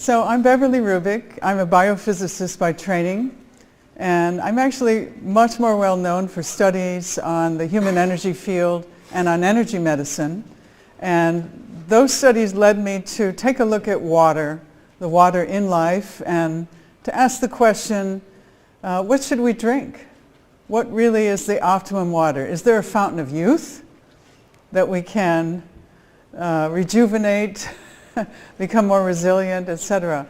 So I'm Beverly Rubik. I'm a biophysicist by training, and I'm actually much more well known for studies on the human energy field and on energy medicine. And those studies led me to take a look at water, the water in life, and to ask the question, what should we drink? What really is the optimum water? Is there a fountain of youth that we can rejuvenate, become more resilient, etc.?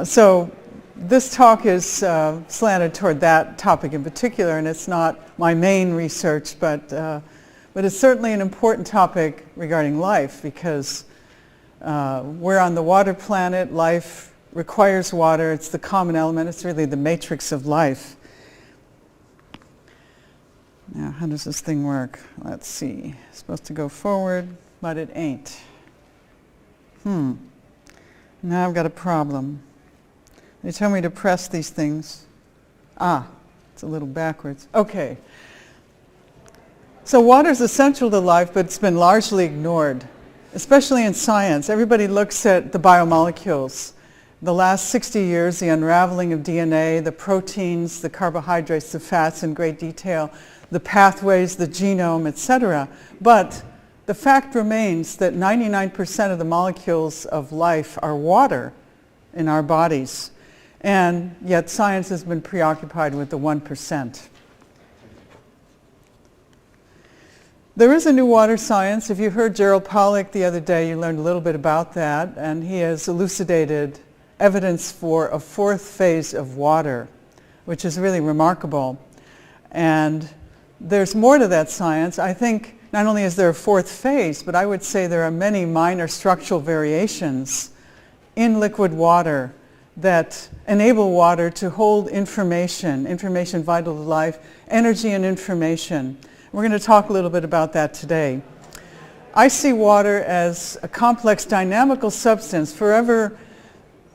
So this talk is slanted toward that topic in particular, and it's not my main research, but it's certainly an important topic regarding life, because we're on the water planet. Life requires water. It's the common element. It's really the matrix of life. Now, how does this thing work? Let's see. It's supposed to go forward, but it ain't. Now I've got a problem. They tell me to press these things. It's a little backwards. Okay. So water is essential to life, but it's been largely ignored, especially in science. Everybody looks at the biomolecules. The last 60 years, the unraveling of DNA, the proteins, the carbohydrates, the fats in great detail, the pathways, the genome, etc. But the fact remains that 99% of the molecules of life are water in our bodies. And yet science has been preoccupied with the 1%. There is a new water science. If you heard Gerald Pollack the other day, you learned a little bit about that, and he has elucidated evidence for a fourth phase of water, which is really remarkable. And there's more to that science. I think not only is there a fourth phase, but I would say there are many minor structural variations in liquid water that enable water to hold information vital to life, energy and information. We're going to talk a little bit about that today. I see water as a complex dynamical substance, forever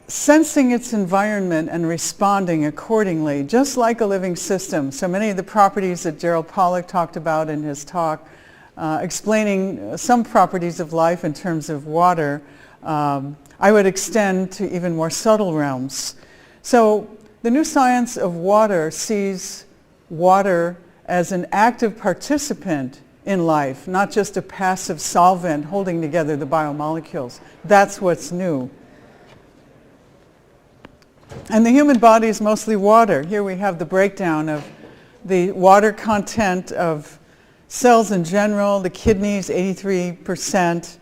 sensing its environment and responding accordingly, just like a living system. So many of the properties that Gerald Pollack talked about in his talk, explaining some properties of life in terms of water, I would extend to even more subtle realms. So the new science of water sees water as an active participant in life, not just a passive solvent holding together the biomolecules. That's what's new. And the human body is mostly water. Here we have the breakdown of the water content of cells in general. The kidneys, 83%.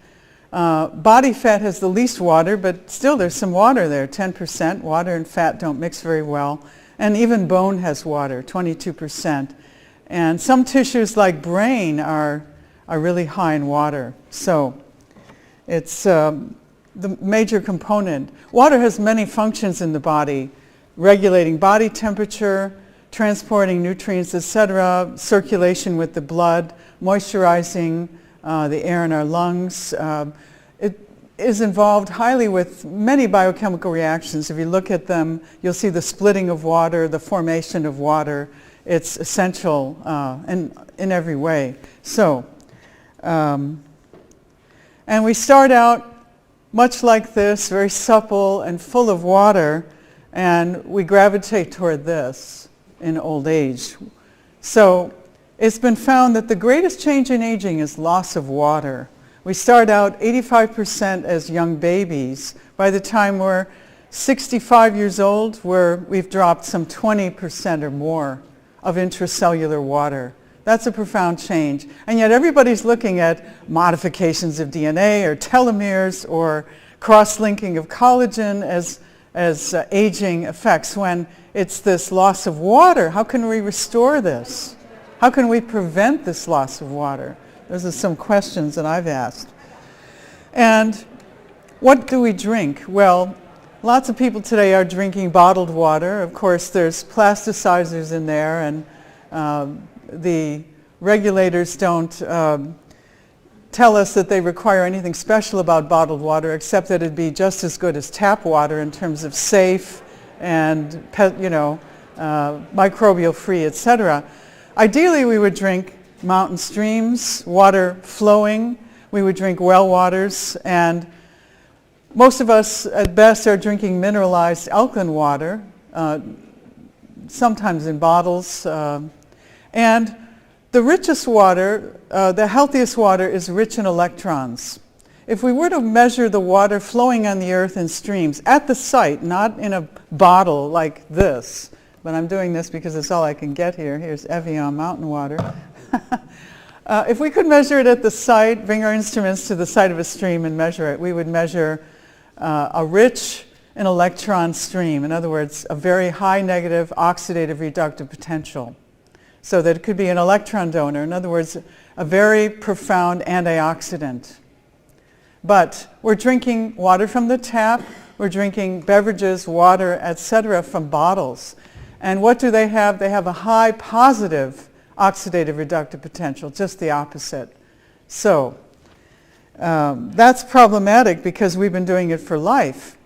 Body fat has the least water, but still there's some water there, 10%. Water and fat don't mix very well. And even bone has water, 22%. And some tissues like brain are really high in water. So it's the major component. Water has many functions in the body: regulating body temperature, transporting nutrients, etc., circulation with the blood, moisturizing the air in our lungs. It is involved highly with many biochemical reactions. If you look at them, you'll see the splitting of water, the formation of water. It's essential in every way. So, and we start out much like this, very supple and full of water, and we gravitate toward this in old age. So it's been found that the greatest change in aging is loss of water. We start out 85% as young babies. By the time we're 65 years old, we've dropped some 20% or more of intracellular water. That's a profound change. And yet everybody's looking at modifications of DNA or telomeres or cross-linking of collagen as aging effects, when it's this loss of water. How can we restore this? How can we prevent this loss of water? Those are some questions that I've asked. And what do we drink? Well, lots of people today are drinking bottled water. Of course, there's plasticizers in there, and the regulators don't tell us that they require anything special about bottled water, except that it'd be just as good as tap water in terms of safe and microbial free, etc. Ideally, we would drink mountain streams, water flowing. We would drink well waters, and Most of us, at best, are drinking mineralized alkaline water, sometimes in bottles. And the richest water, the healthiest water, is rich in electrons. If we were to measure the water flowing on the earth in streams at the site, not in a bottle like this, but I'm doing this because it's all I can get here. Here's Evian mountain water. If we could measure it at the site, bring our instruments to the site of a stream and measure it, we would measure a rich in electron stream. In other words, a very high negative oxidative reductive potential. So that it could be an electron donor. In other words, a very profound antioxidant. But we're drinking water from the tap, we're drinking beverages, water, etc. from bottles. And what do they have? They have a high positive oxidative reductive potential, just the opposite. So that's problematic because we've been doing it for life.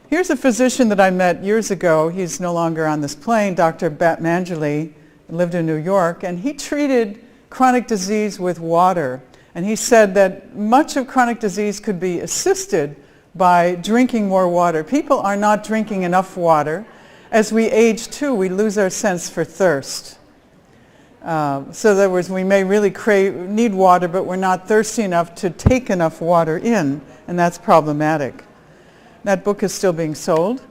Here's a physician that I met years ago. He's no longer on this plane, Dr. Batmanjali, lived in New York, and he treated chronic disease with water. And he said that much of chronic disease could be assisted by drinking more water. People are not drinking enough water. As we age too, we lose our sense for thirst. So in other words, we may really need water, but we're not thirsty enough to take enough water in, and that's problematic. That book is still being sold.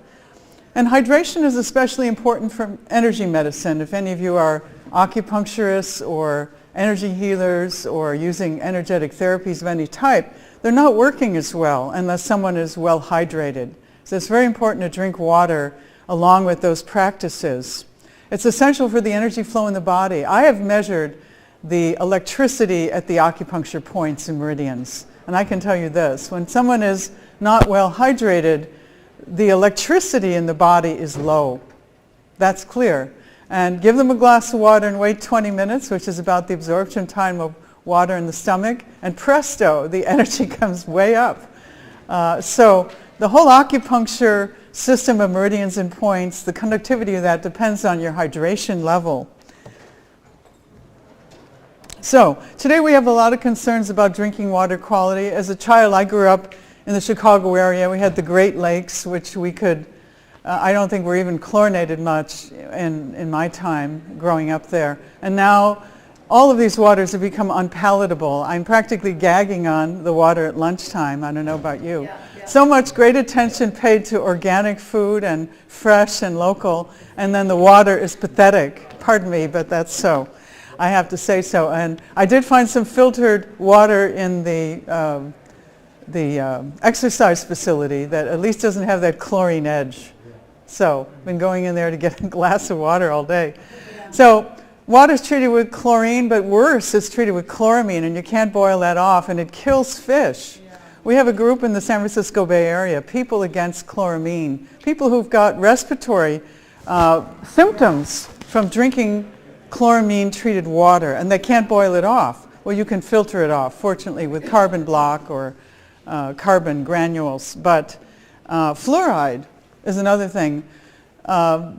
And hydration is especially important for energy medicine. If any of you are acupuncturists or energy healers or using energetic therapies of any type, they're not working as well unless someone is well hydrated. So it's very important to drink water along with those practices. It's essential for the energy flow in the body. I have measured the electricity at the acupuncture points and meridians. And I can tell you this, when someone is not well hydrated, the electricity in the body is low. That's clear. And give them a glass of water and wait 20 minutes, which is about the absorption time of water in the stomach, and presto, the energy comes way up. So the whole acupuncture system of meridians and points, the conductivity of that depends on your hydration level. So today we have a lot of concerns about drinking water quality. As a child, I grew up in the Chicago area. We had the Great Lakes, which we could, I don't think we're even chlorinated much in my time growing up there. And now all of these waters have become unpalatable. I'm practically gagging on the water at lunchtime. I don't know about you. Yeah. So much great attention paid to organic food and fresh and local, and then the water is pathetic. Pardon me, but that's so. I have to say so. And I did find some filtered water in the exercise facility that at least doesn't have that chlorine edge. So I've been going in there to get a glass of water all day. So water is treated with chlorine, but worse, it's treated with chloramine, and you can't boil that off, and it kills fish. We have a group in the San Francisco Bay Area, People Against Chloramine, people who've got respiratory symptoms from drinking chloramine-treated water, and they can't boil it off. Well, you can filter it off, fortunately, with carbon block or carbon granules. But fluoride is another thing.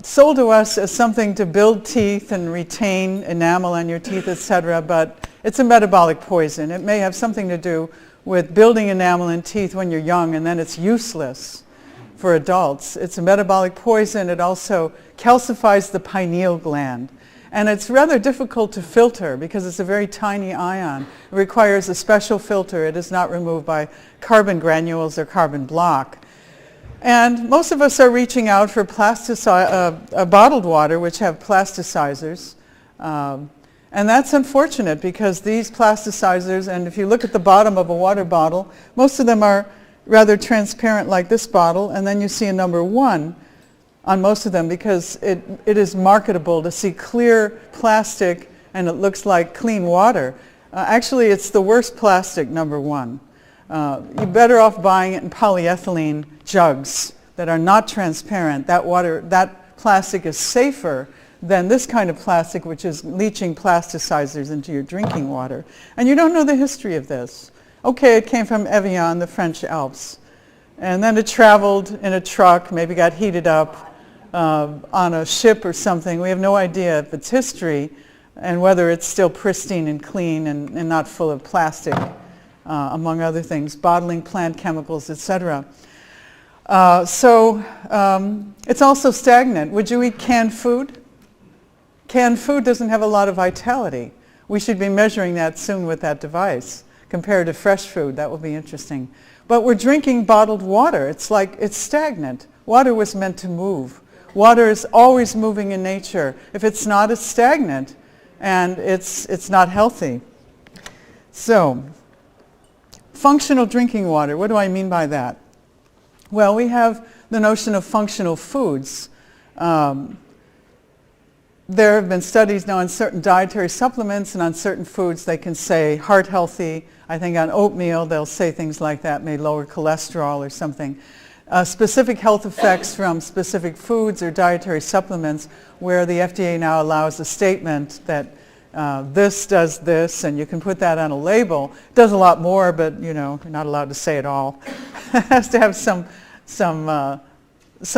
Sold to us as something to build teeth and retain enamel on your teeth, etc., but it's a metabolic poison. It may have something to do with building enamel in teeth when you're young, and then it's useless for adults. It's a metabolic poison. It also calcifies the pineal gland. And it's rather difficult to filter because it's a very tiny ion. It requires a special filter. It is not removed by carbon granules or carbon block. And most of us are reaching out for bottled water, which have plasticizers. And that's unfortunate because these plasticizers, and if you look at the bottom of a water bottle, most of them are rather transparent like this bottle, and then you see a number 1 on most of them because it is marketable to see clear plastic and it looks like clean water. Actually, it's the worst plastic, number 1. You're better off buying it in polyethylene jugs that are not transparent. That plastic is safer than this kind of plastic, which is leaching plasticizers into your drinking water. And you don't know the history of this. Okay, it came from Evian, the French Alps. And then it traveled in a truck, maybe got heated up on a ship or something. We have no idea of its history and whether it's still pristine and clean and not full of plastic among other things, bottling plant chemicals, etc. It's also stagnant. Would you eat canned food? Canned food doesn't have a lot of vitality. We should be measuring that soon with that device compared to fresh food. That will be interesting. But we're drinking bottled water. It's like it's stagnant. Water was meant to move. Water is always moving in nature. If it's not, it's stagnant, and it's not healthy. So, functional drinking water, what do I mean by that? Well, we have the notion of functional foods. There have been studies now on certain dietary supplements and on certain foods they can say heart healthy. I think on oatmeal they'll say things like that may lower cholesterol or something. Specific health effects from specific foods or dietary supplements where the FDA now allows a statement that this does this, and you can put that on a label. It does a lot more, but you're not allowed to say it all. It has to have some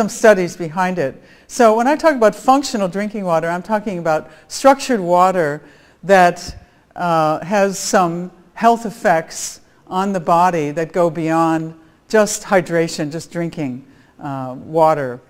studies behind it. So when I talk about functional drinking water, I'm talking about structured water that has some health effects on the body that go beyond just hydration, just drinking water.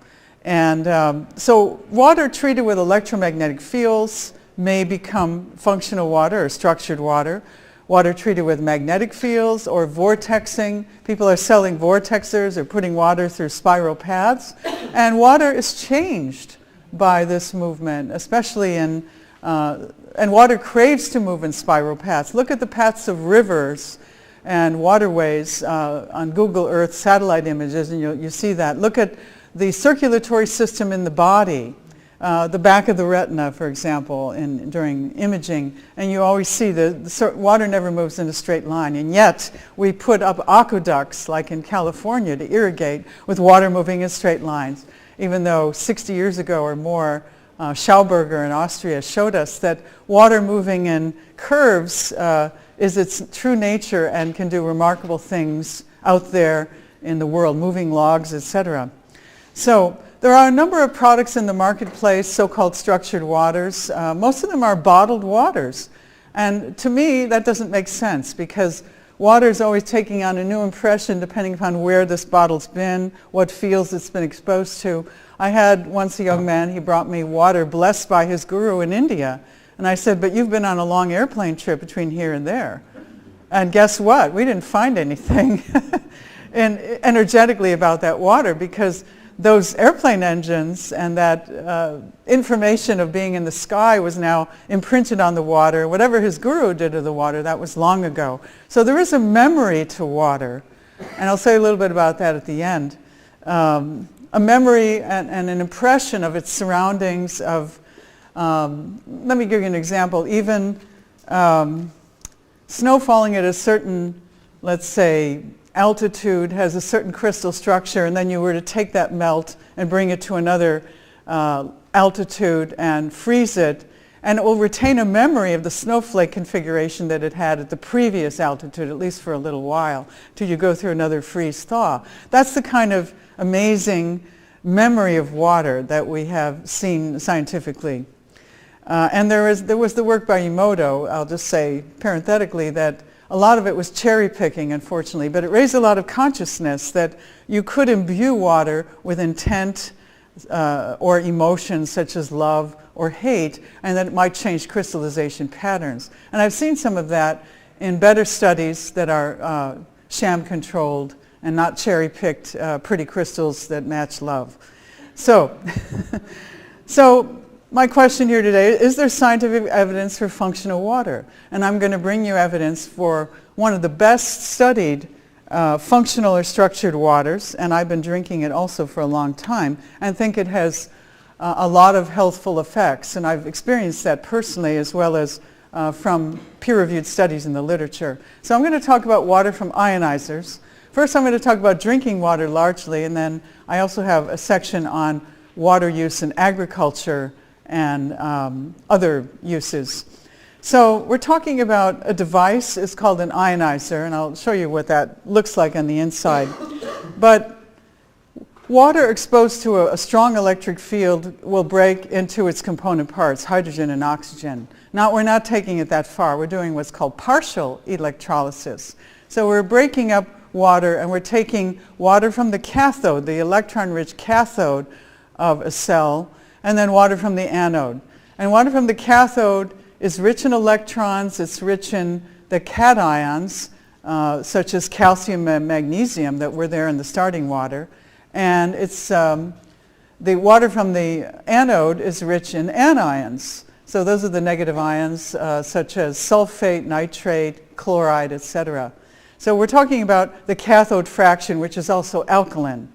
And so water treated with electromagnetic fields may become functional water or structured water. Water treated with magnetic fields or vortexing. People are selling vortexers or putting water through spiral paths. And water is changed by this movement, especially and water craves to move in spiral paths. Look at the paths of rivers and waterways on Google Earth satellite images, and you see that. Look at the circulatory system in the body. The back of the retina, for example, during imaging, and you always see the water never moves in a straight line, and yet we put up aqueducts, like in California, to irrigate with water moving in straight lines, even though 60 years ago or more, Schauberger in Austria showed us that water moving in curves is its true nature and can do remarkable things out there in the world, moving logs, etc. So there are a number of products in the marketplace, so-called structured waters. Most of them are bottled waters. And to me, that doesn't make sense because water is always taking on a new impression depending upon where this bottle's been, what fields it's been exposed to. I had once a young man, he brought me water blessed by his guru in India. And I said, but you've been on a long airplane trip between here and there. And guess what? We didn't find anything energetically about that water because those airplane engines and that information of being in the sky was now imprinted on the water. Whatever his guru did to the water, that was long ago. So there is a memory to water. And I'll say a little bit about that at the end. A memory and an impression of its surroundings of, let me give you an example. Even snow falling at a certain, let's say, altitude has a certain crystal structure, and then you were to take that melt and bring it to another altitude and freeze it, and it will retain a memory of the snowflake configuration that it had at the previous altitude, at least for a little while, till you go through another freeze-thaw. That's the kind of amazing memory of water that we have seen scientifically. And there was the work by Emoto. I'll just say parenthetically that a lot of it was cherry picking, unfortunately, but it raised a lot of consciousness that you could imbue water with intent or emotions such as love or hate, and that it might change crystallization patterns. And I've seen some of that in better studies that are sham controlled and not cherry picked pretty crystals that match love. So, my question here today, is there scientific evidence for functional water? And I'm going to bring you evidence for one of the best studied functional or structured waters, and I've been drinking it also for a long time, and think it has a lot of healthful effects. And I've experienced that personally as well as from peer-reviewed studies in the literature. So I'm going to talk about water from ionizers. First I'm going to talk about drinking water largely, and then I also have a section on water use in agriculture and other uses. So we're talking about a device. It's called an ionizer, and I'll show you what that looks like on the inside. But water exposed to a strong electric field will break into its component parts, hydrogen and oxygen. Now, we're not taking it that far. We're doing what's called partial electrolysis. So we're breaking up water, and we're taking water from the cathode, the electron-rich cathode of a cell, and then water from the anode. And water from the cathode is rich in electrons, it's rich in the cations, such as calcium and magnesium that were there in the starting water. And it's, the water from the anode is rich in anions. So those are the negative ions, such as sulfate, nitrate, chloride, etc. So we're talking about the cathode fraction, which is also alkaline.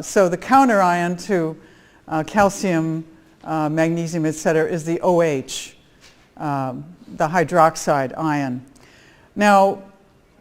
So the counter ion to calcium, magnesium, etc., is the OH, the hydroxide ion. Now,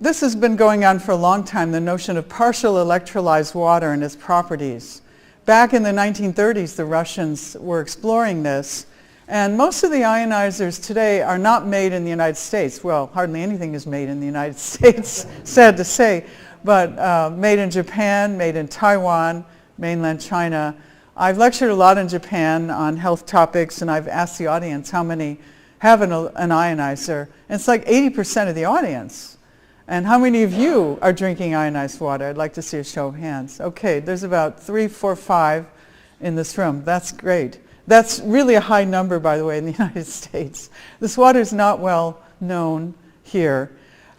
this has been going on for a long time, the notion of partial electrolyzed water and its properties. Back in the 1930s, the Russians were exploring this. And most of the ionizers today are not made in the United States. Well, hardly anything is made in the United States, sad to say, but made in Japan, made in Taiwan, mainland China. I've lectured a lot in Japan on health topics, and I've asked the audience how many have an ionizer. And it's like 80% of the audience. And how many of you are drinking ionized water? I'd like to see a show of hands. Okay, there's about 3, 4, 5 in this room. That's great. That's really a high number, by the way, in the United States. This water is not well known here.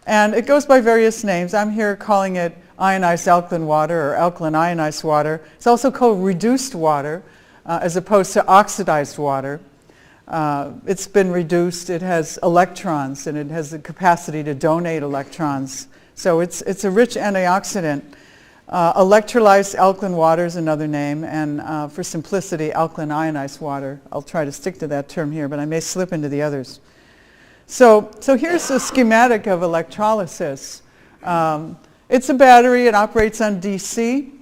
And it goes by various names. I'm here calling it ionized alkaline water or alkaline ionized water. It's also called reduced water as opposed to oxidized water. It's been reduced. It has electrons, and it has the capacity to donate electrons. So it's a rich antioxidant. Electrolyzed alkaline water is another name, and for simplicity, alkaline ionized water. I'll try to stick to that term here, but I may slip into the others. So here's a schematic of electrolysis. It's a battery. It operates on DC.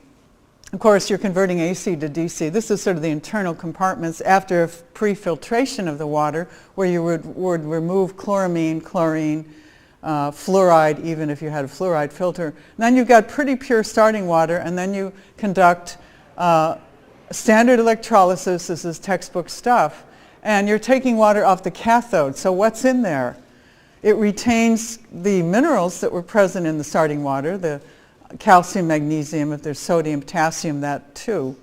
Of course, you're converting AC to DC. This is sort of the internal compartments after pre-filtration of the water, where you would remove chloramine, chlorine, fluoride, even if you had a fluoride filter. And then you've got pretty pure starting water, and then you conduct standard electrolysis. This is textbook stuff. And you're taking water off the cathode. So what's in there? It retains the minerals that were present in the starting water, the calcium, magnesium, if there's sodium, potassium, that too.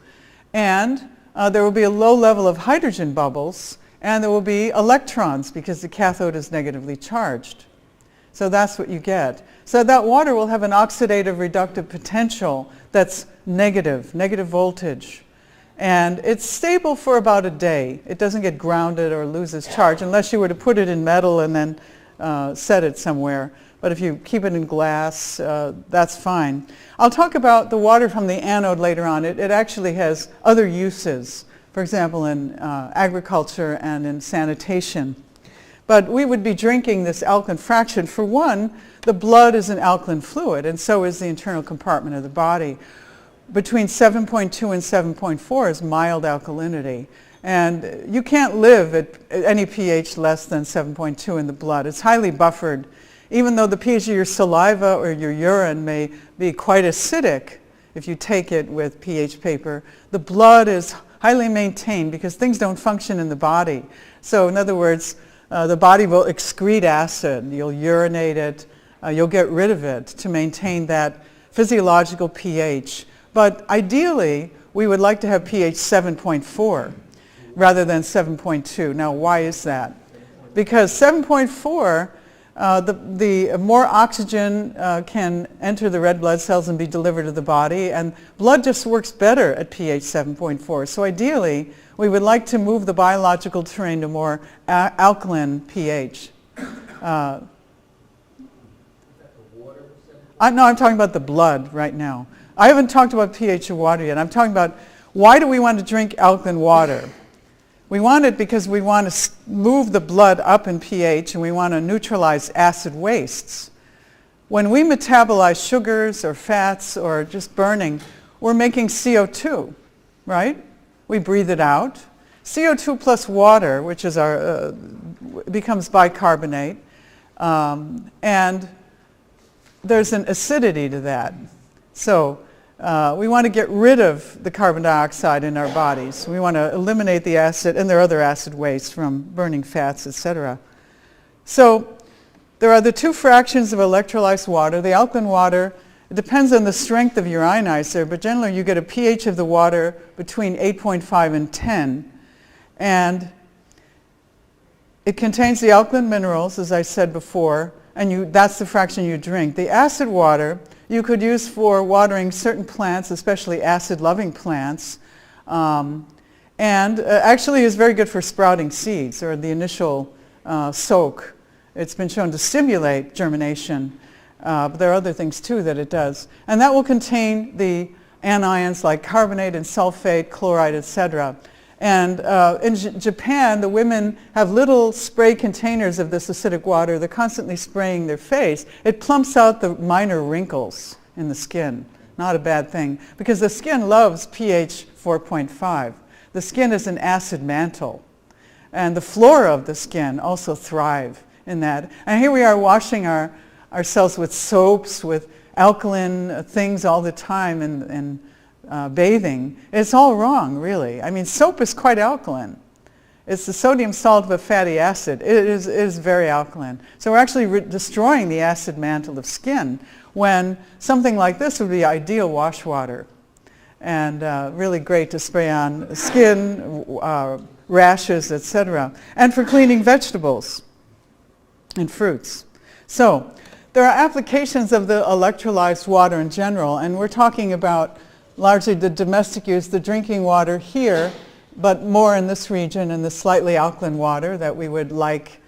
And there will be a low level of hydrogen bubbles, and there will be electrons because the cathode is negatively charged. So that's what you get. So that water will have an oxidative reductive potential that's negative voltage. And it's stable for about a day. It doesn't get grounded or loses charge unless you were to put it in metal and then set it somewhere. But if you keep it in glass, that's fine. I'll talk about the water from the anode later on. It actually has other uses, for example, in agriculture and in sanitation. But we would be drinking this alkaline fraction. For one, the blood is an alkaline fluid, and so is the internal compartment of the body. Between 7.2 and 7.4 is mild alkalinity. And you can't live at any pH less than 7.2 in the blood. It's highly buffered. Even though the pH of your saliva or your urine may be quite acidic, if you take it with pH paper, the blood is highly maintained because things don't function in the body. So in other words, the body will excrete acid. You'll urinate it. You'll get rid of it to maintain that physiological pH. But ideally, we would like to have pH 7.4 rather than 7.2. Now, why is that? Because 7.4, the more oxygen can enter the red blood cells and be delivered to the body, and blood just works better at pH 7.4. So ideally, we would like to move the biological terrain to more alkaline pH. No, I'm talking about the blood right now. I haven't talked about pH of water yet. I'm talking about why do we want to drink alkaline water? We want it because we want to move the blood up in pH, and we want to neutralize acid wastes. When we metabolize sugars or fats or just burning, we're making CO2, right? We breathe it out. CO2 plus water, which is our, becomes bicarbonate, and there's an acidity to that. So we want to get rid of the carbon dioxide in our bodies. We want to eliminate the acid, and there are other acid wastes from burning fats, etc. So there are the two fractions of electrolyzed water. The alkaline water, it depends on the strength of your ionizer, but generally you get a pH of the water between 8.5 and 10. And it contains the alkaline minerals, as I said before, and that's the fraction you drink. The acid water you could use for watering certain plants, especially acid-loving plants, and actually is very good for sprouting seeds, or the initial soak. It's been shown to stimulate germination, but there are other things too that it does. And that will contain the anions like carbonate and sulfate, chloride, etc. And in Japan, the women have little spray containers of this acidic water. They're constantly spraying their face. It plumps out the minor wrinkles in the skin. Not a bad thing, because the skin loves pH 4.5. The skin is an acid mantle. And the flora of the skin also thrive in that. And here we are washing ourselves with soaps, with alkaline things all the time, and bathing. It's all wrong, really. I mean, soap is quite alkaline. It's the sodium salt of a fatty acid. It is very alkaline. So we're actually destroying the acid mantle of skin when something like this would be ideal wash water. And really great to spray on skin, rashes, etc. And for cleaning vegetables and fruits. So there are applications of the electrolyzed water in general, and we're talking about largely the domestic use, the drinking water here, but more in this region, in the slightly alkaline water that we would like,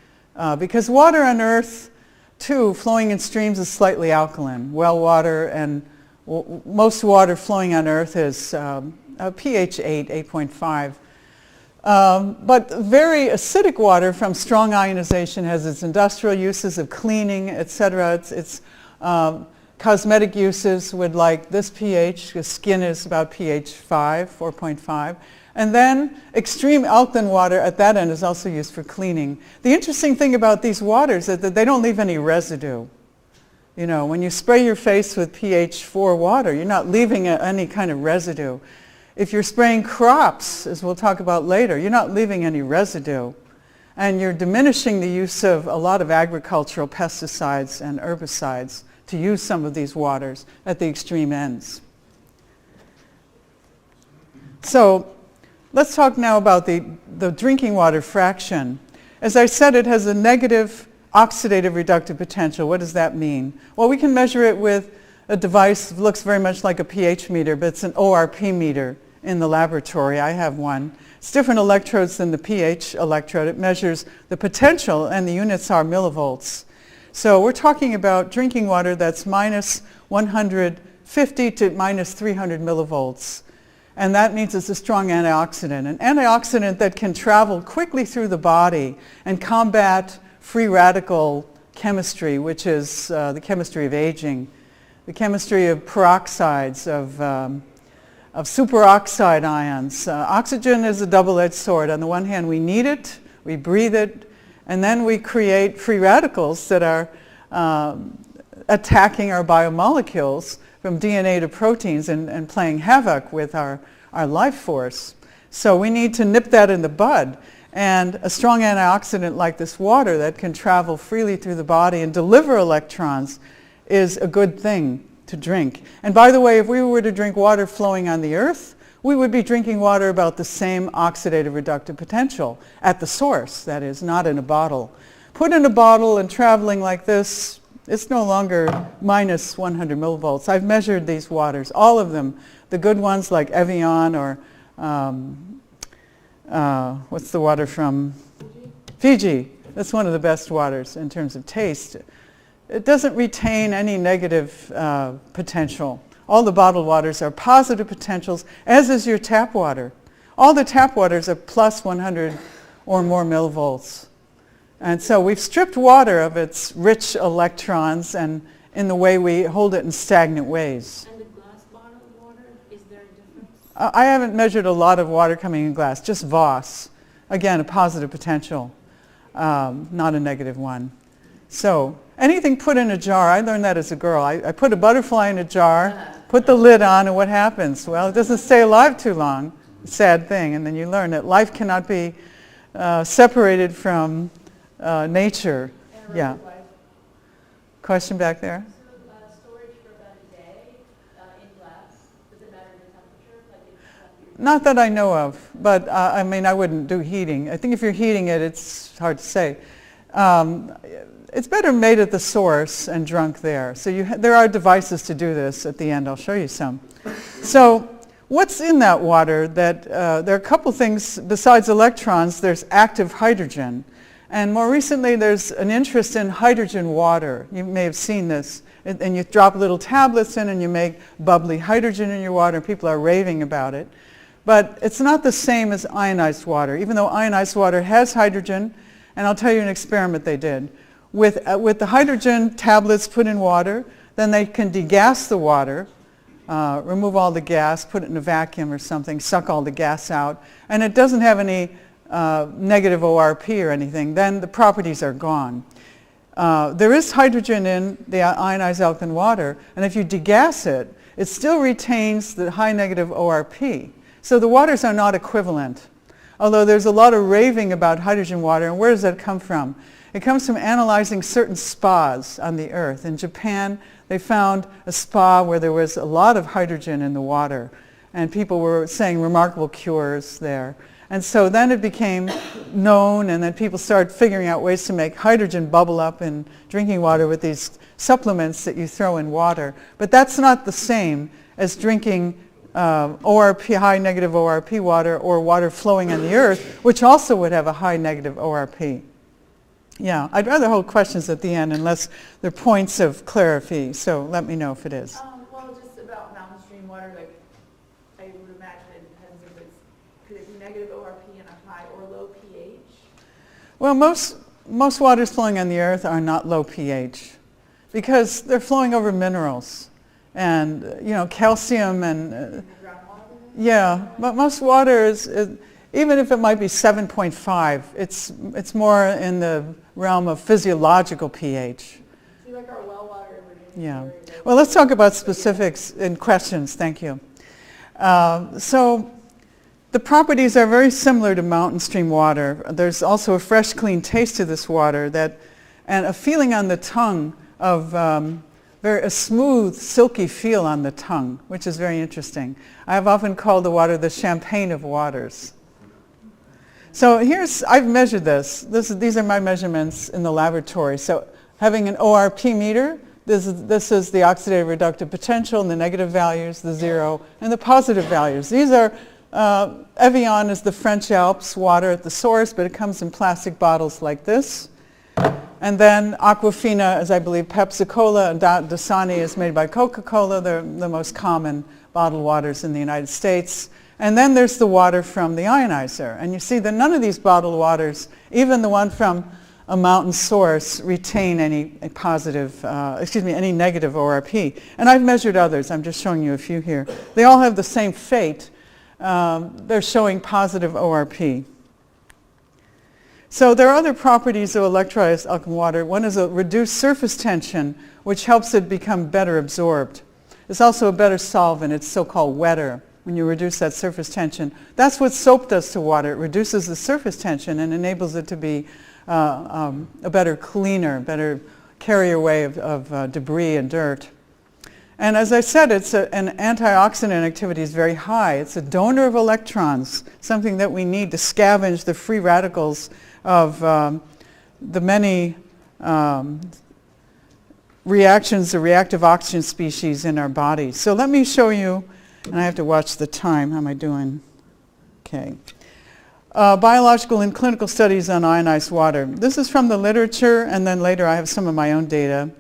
because water on Earth, too, flowing in streams is slightly alkaline. Well water and most water flowing on Earth is a pH 8, 8.5. But very acidic water from strong ionization has its industrial uses of cleaning, etc. It's cosmetic uses would like this pH, because skin is about pH 5, 4.5. And then extreme alkaline water at that end is also used for cleaning. The interesting thing about these waters is that they don't leave any residue. You know, when you spray your face with pH 4 water, you're not leaving any kind of residue. If you're spraying crops, as we'll talk about later, you're not leaving any residue. And you're diminishing the use of a lot of agricultural pesticides and herbicides to use some of these waters at the extreme ends. So let's talk now about the drinking water fraction. As I said, it has a negative oxidative reductive potential. What does that mean? Well, we can measure it with a device that looks very much like a pH meter, but it's an ORP meter in the laboratory. I have one. It's different electrodes than the pH electrode. It measures the potential, and the units are millivolts. So we're talking about drinking water that's minus 150 to minus 300 millivolts. And that means it's a strong antioxidant. An antioxidant that can travel quickly through the body and combat free radical chemistry, which is the chemistry of aging, the chemistry of peroxides, of superoxide ions. Oxygen is a double-edged sword. On the one hand, we need it, we breathe it, and then we create free radicals that are attacking our biomolecules from DNA to proteins and playing havoc with our life force. So we need to nip that in the bud. And a strong antioxidant like this water that can travel freely through the body and deliver electrons is a good thing to drink. And by the way, if we were to drink water flowing on the Earth, we would be drinking water about the same oxidative reductive potential at the source, that is, not in a bottle. Put in a bottle and traveling like this, it's no longer minus 100 millivolts. I've measured these waters, all of them, the good ones like Evian or what's the water from Fiji? That's one of the best waters in terms of taste. It doesn't retain any negative potential. All the bottled waters are positive potentials, as is your tap water. All the tap waters are plus 100 or more millivolts. And so we've stripped water of its rich electrons and in the way we hold it in stagnant ways. And the glass bottled water, is there a difference? I haven't measured a lot of water coming in glass, just Voss. Again, a positive potential, not a negative one. So anything put in a jar, I learned that as a girl. I put a butterfly in a jar, put the lid on, and what happens? Well, it doesn't stay alive too long. Sad thing. And then you learn that life cannot be separated from nature. Yeah. Question back there? So storage for about a day in glass, does it matter the temperature? Like it's Not that I know of, but I mean, I wouldn't do heating. I think if you're heating it, it's hard to say. It's better made at the source and drunk there. So there are devices to do this. At the end, I'll show you some. So what's in that water? There are a couple things besides electrons. There's active hydrogen. And more recently, there's an interest in hydrogen water. You may have seen this. And you drop little tablets in and you make bubbly hydrogen in your water. And people are raving about it. But it's not the same as ionized water, even though ionized water has hydrogen. And I'll tell you an experiment they did. With the hydrogen tablets put in water, then they can degas the water, remove all the gas, put it in a vacuum or something, suck all the gas out, and it doesn't have any negative ORP or anything. Then the properties are gone. There is hydrogen in the ionized alkaline water, and if you degas it, it still retains the high negative ORP. So the waters are not equivalent. Although there's a lot of raving about hydrogen water, and where does that come from? It comes from analyzing certain spas on the Earth. In Japan, they found a spa where there was a lot of hydrogen in the water, and people were saying remarkable cures there. And so then it became known, and then people started figuring out ways to make hydrogen bubble up in drinking water with these supplements that you throw in water. But that's not the same as drinking ORP, high negative ORP water, or water flowing on the Earth, which also would have a high negative ORP. Yeah, I'd rather hold questions at the end unless they're points of clarity, so let me know if it is. Well, just about mountain stream water, like I would imagine it depends if it's, could it be negative ORP and a high or low pH? Well, most waters flowing on the Earth are not low pH because they're flowing over minerals and, calcium and, yeah, but most water is even if it might be 7.5, it's more in the realm of physiological pH. See, like our well water in Virginia. Yeah. Well, let's talk about specifics in questions. Thank you. So the properties are very similar to mountain stream water. There's also a fresh, clean taste to this water and a feeling on the tongue of a smooth, silky feel on the tongue, which is very interesting. I've often called the water the champagne of waters. So I've measured this. These are my measurements in the laboratory. So having an ORP meter, this is the oxidative reductive potential, and the negative values, the zero, and the positive values. These are, Evian is the French Alps water at the source, but it comes in plastic bottles like this. And then Aquafina is, I believe, Pepsi-Cola, and Dasani is made by Coca-Cola. They're the most common bottled waters in the United States. And then there's the water from the ionizer. And you see that none of these bottled waters, even the one from a mountain source, retain any any negative ORP. And I've measured others. I'm just showing you a few here. They all have the same fate. They're showing positive ORP. So there are other properties of electrolyzed alkaline water. One is a reduced surface tension, which helps it become better absorbed. It's also a better solvent. It's so-called wetter when you reduce that surface tension. That's what soap does to water. It reduces the surface tension and enables it to be a better cleaner, better carrier away of debris and dirt. And as I said, an antioxidant activity is very high. It's a donor of electrons, something that we need to scavenge the free radicals of the many reactions, the reactive oxygen species in our bodies. So let me show you, and I have to watch the time. How am I doing? Okay. Biological and clinical studies on ionized water. This is from the literature, and then later I have some of my own data.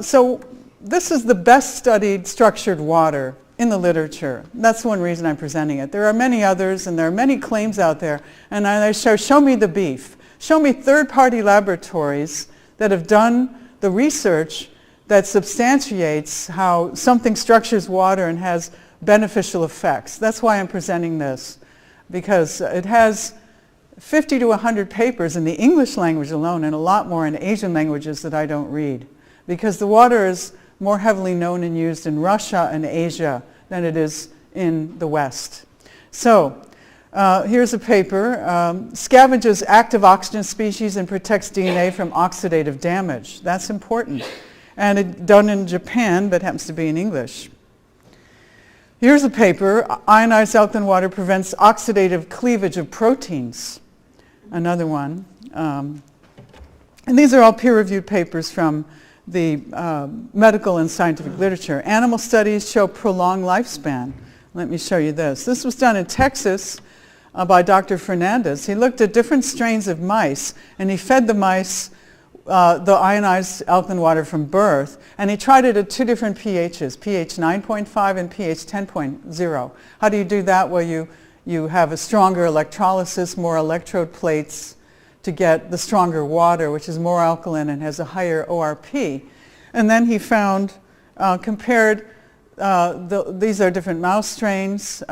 So this is the best studied structured water in the literature. That's one reason I'm presenting it. There are many others, and there are many claims out there. And I show me the beef. Show me third-party laboratories that have done the research that substantiates how something structures water and has beneficial effects. That's why I'm presenting this, because it has 50 to 100 papers in the English language alone and a lot more in Asian languages that I don't read, because the water is more heavily known and used in Russia and Asia than it is in the West. So Here's a paper, scavenges active oxygen species and protects DNA from oxidative damage. That's important. And it's done in Japan, but happens to be in English. Here's a paper, ionized alkaline water prevents oxidative cleavage of proteins. Another one. And these are all peer-reviewed papers from the medical and scientific literature. Animal studies show prolonged lifespan. Let me show you this. This was done in Texas by Dr. Fernandez. He looked at different strains of mice, and he fed the mice the ionized alkaline water from birth, and he tried it at two different pHs, pH 9.5 and pH 10.0. How do you do that? Well, you have a stronger electrolysis, more electrode plates to get the stronger water, which is more alkaline and has a higher ORP. And then he found, compared, these are different mouse strains.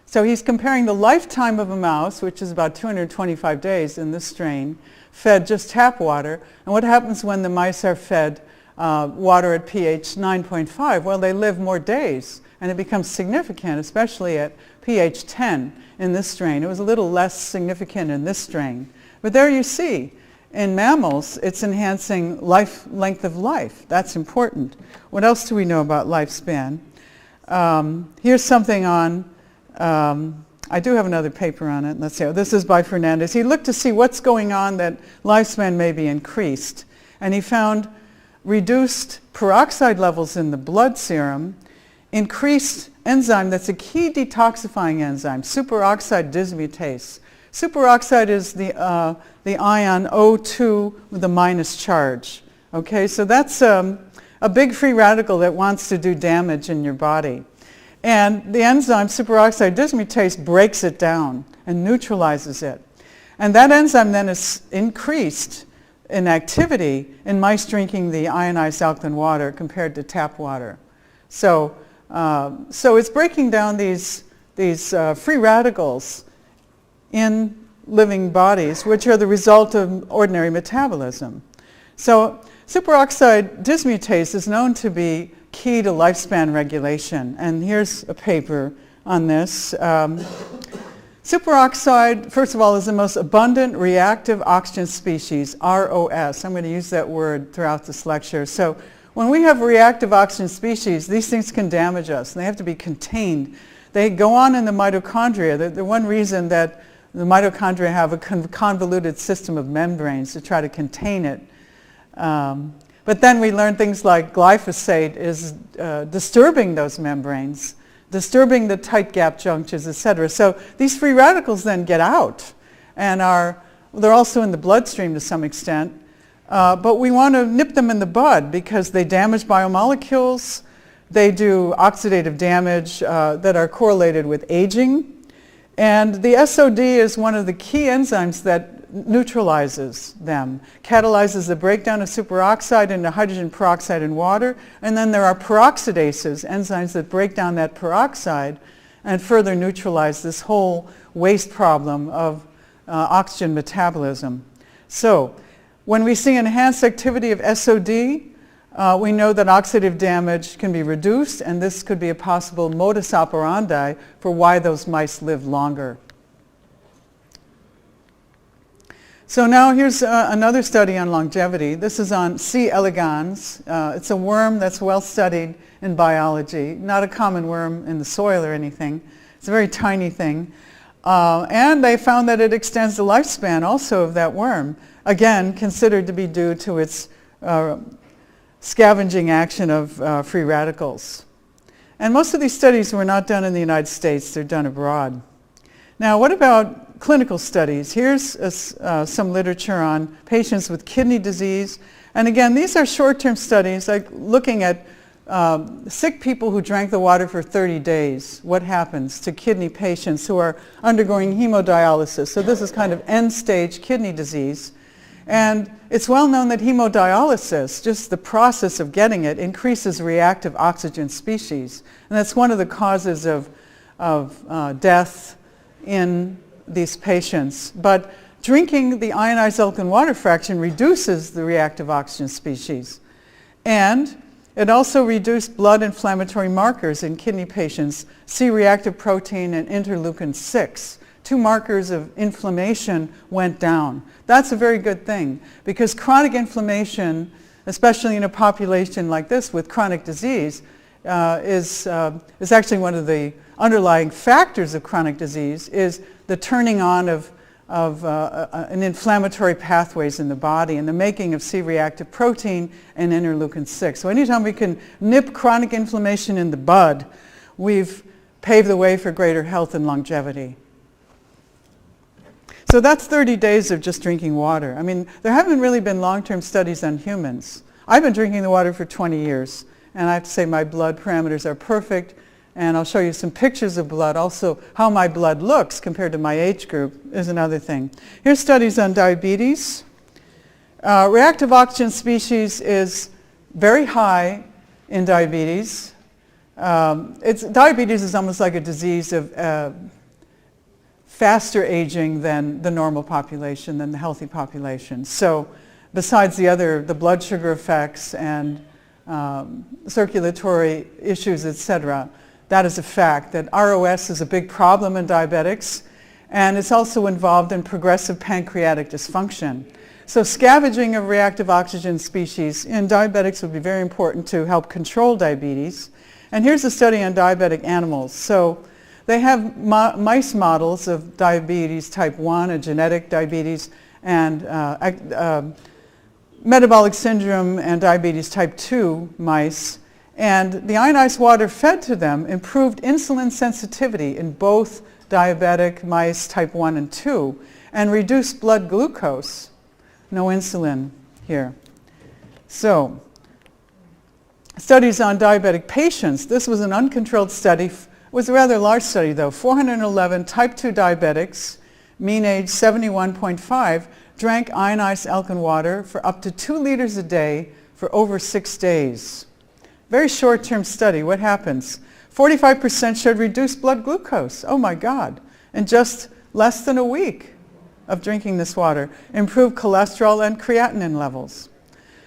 So he's comparing the lifetime of a mouse, which is about 225 days in this strain, fed just tap water, and what happens when the mice are fed water at pH 9.5? Well, they live more days, and it becomes significant, especially at pH 10 in this strain. It was a little less significant in this strain. But there you see, in mammals, it's enhancing length of life. That's important. What else do we know about lifespan? Here's something on I do have another paper on it. Let's see. This is by Fernandez. He looked to see what's going on that lifespan may be increased. And he found reduced peroxide levels in the blood serum, increased enzyme that's a key detoxifying enzyme, superoxide dismutase. Superoxide is the ion O2 with a minus charge. Okay, so that's a big free radical that wants to do damage in your body. And the enzyme superoxide dismutase breaks it down and neutralizes it. And that enzyme then is increased in activity in mice drinking the ionized alkaline water compared to tap water. So it's breaking down these free radicals in living bodies, which are the result of ordinary metabolism. So superoxide dismutase is known to be key to lifespan regulation. And here's a paper on this. Superoxide, first of all, is the most abundant reactive oxygen species, ROS. I'm going to use that word throughout this lecture. So when we have reactive oxygen species, these things can damage us, and they have to be contained. They go on in the mitochondria. The one reason that the mitochondria have a convoluted system of membranes to try to contain it. But then we learn things like glyphosate is disturbing those membranes, disturbing the tight gap junctions, etc. So these free radicals then get out, and they're also in the bloodstream to some extent. But we want to nip them in the bud because they damage biomolecules, they do oxidative damage that are correlated with aging, and the SOD is one of the key enzymes that neutralizes them, catalyzes the breakdown of superoxide into hydrogen peroxide in water, and then there are peroxidases, enzymes that break down that peroxide and further neutralize this whole waste problem of oxygen metabolism. So when we see enhanced activity of SOD, we know that oxidative damage can be reduced, and this could be a possible modus operandi for why those mice live longer. So now here's another study on longevity. This is on C. elegans. It's a worm that's well studied in biology, not a common worm in the soil or anything. It's a very tiny thing. And they found that it extends the lifespan also of that worm, again considered to be due to its scavenging action of free radicals. And most of these studies were not done in the United States, they're done abroad. Now what about clinical studies? Here's some literature on patients with kidney disease. And again, these are short-term studies, like looking at sick people who drank the water for 30 days. What happens to kidney patients who are undergoing hemodialysis? So this is kind of end-stage kidney disease. And it's well known that hemodialysis, just the process of getting it, increases reactive oxygen species. And that's one of the causes of death in these patients. But drinking the ionized alkaline water fraction reduces the reactive oxygen species. And it also reduced blood inflammatory markers in kidney patients, C-reactive protein and interleukin-6, 2 markers of inflammation went down. That's a very good thing, because chronic inflammation, especially in a population like this with chronic disease, is actually one of the underlying factors of chronic disease, is the turning on of an inflammatory pathways in the body and the making of C-reactive protein and interleukin-6. So anytime we can nip chronic inflammation in the bud, we've paved the way for greater health and longevity. So that's 30 days of just drinking water. I mean, there haven't really been long-term studies on humans. I've been drinking the water for 20 years, and I have to say my blood parameters are perfect, and I'll show you some pictures of blood. Also, how my blood looks compared to my age group is another thing. Here's studies on diabetes. Reactive oxygen species is very high in diabetes. Diabetes is almost like a disease of faster aging than the normal population, than the healthy population. So besides the blood sugar effects and circulatory issues, etc., that is a fact that ROS is a big problem in diabetics, and it's also involved in progressive pancreatic dysfunction. So scavenging of reactive oxygen species in diabetics would be very important to help control diabetes. And here's a study on diabetic animals. So they have mice models of diabetes type 1, a genetic diabetes, and metabolic syndrome and diabetes type 2 mice. And the ionized water fed to them improved insulin sensitivity in both diabetic mice type 1 and 2 and reduced blood glucose. No insulin here. So, studies on diabetic patients. This was an uncontrolled study. It was a rather large study though. 411 type 2 diabetics, mean age 71.5, drank ionized alkaline water for up to 2 liters a day for over 6 days. Very short-term study. What happens? 45% showed reduced blood glucose. Oh my God. In just less than a week of drinking this water. Improved cholesterol and creatinine levels.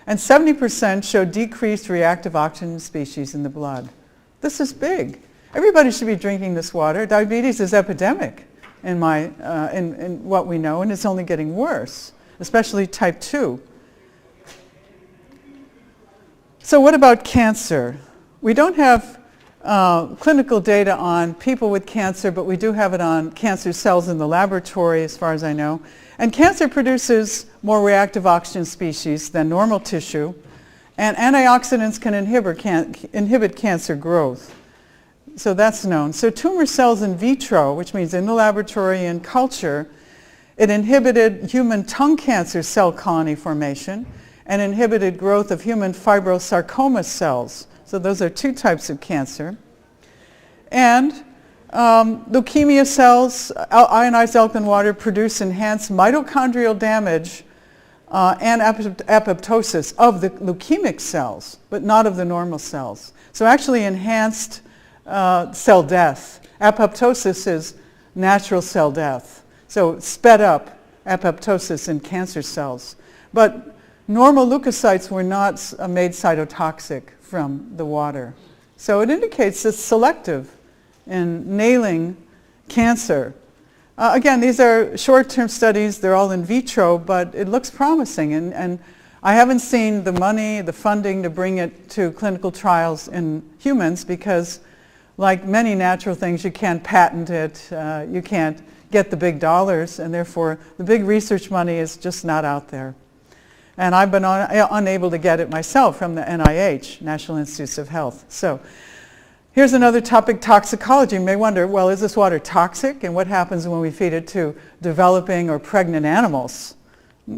And 70% showed decreased reactive oxygen species in the blood. This is big. Everybody should be drinking this water. Diabetes is epidemic in what we know, and it's only getting worse, especially type 2. So what about cancer? We don't have clinical data on people with cancer, but we do have it on cancer cells in the laboratory, as far as I know. And cancer produces more reactive oxygen species than normal tissue, and antioxidants can inhibit cancer growth. So that's known. So tumor cells in vitro, which means in the laboratory in culture, it inhibited human tongue cancer cell colony formation and inhibited growth of human fibrosarcoma cells. So those are 2 types of cancer. And leukemia cells, ionized alkaline water, produce enhanced mitochondrial damage and apoptosis of the leukemic cells, but not of the normal cells. So actually enhanced cell death. Apoptosis is natural cell death. So sped up apoptosis in cancer cells. But normal leukocytes were not made cytotoxic from the water. So it indicates it's selective in nailing cancer. Again, these are short-term studies. They're all in vitro, but it looks promising. And I haven't seen the money, the funding to bring it to clinical trials in humans because, like many natural things, you can't patent it. You can't get the big dollars, and therefore the big research money is just not out there. And I've been unable to get it myself from the NIH, National Institutes of Health. So here's another topic, toxicology. You may wonder, well, is this water toxic? And what happens when we feed it to developing or pregnant animals?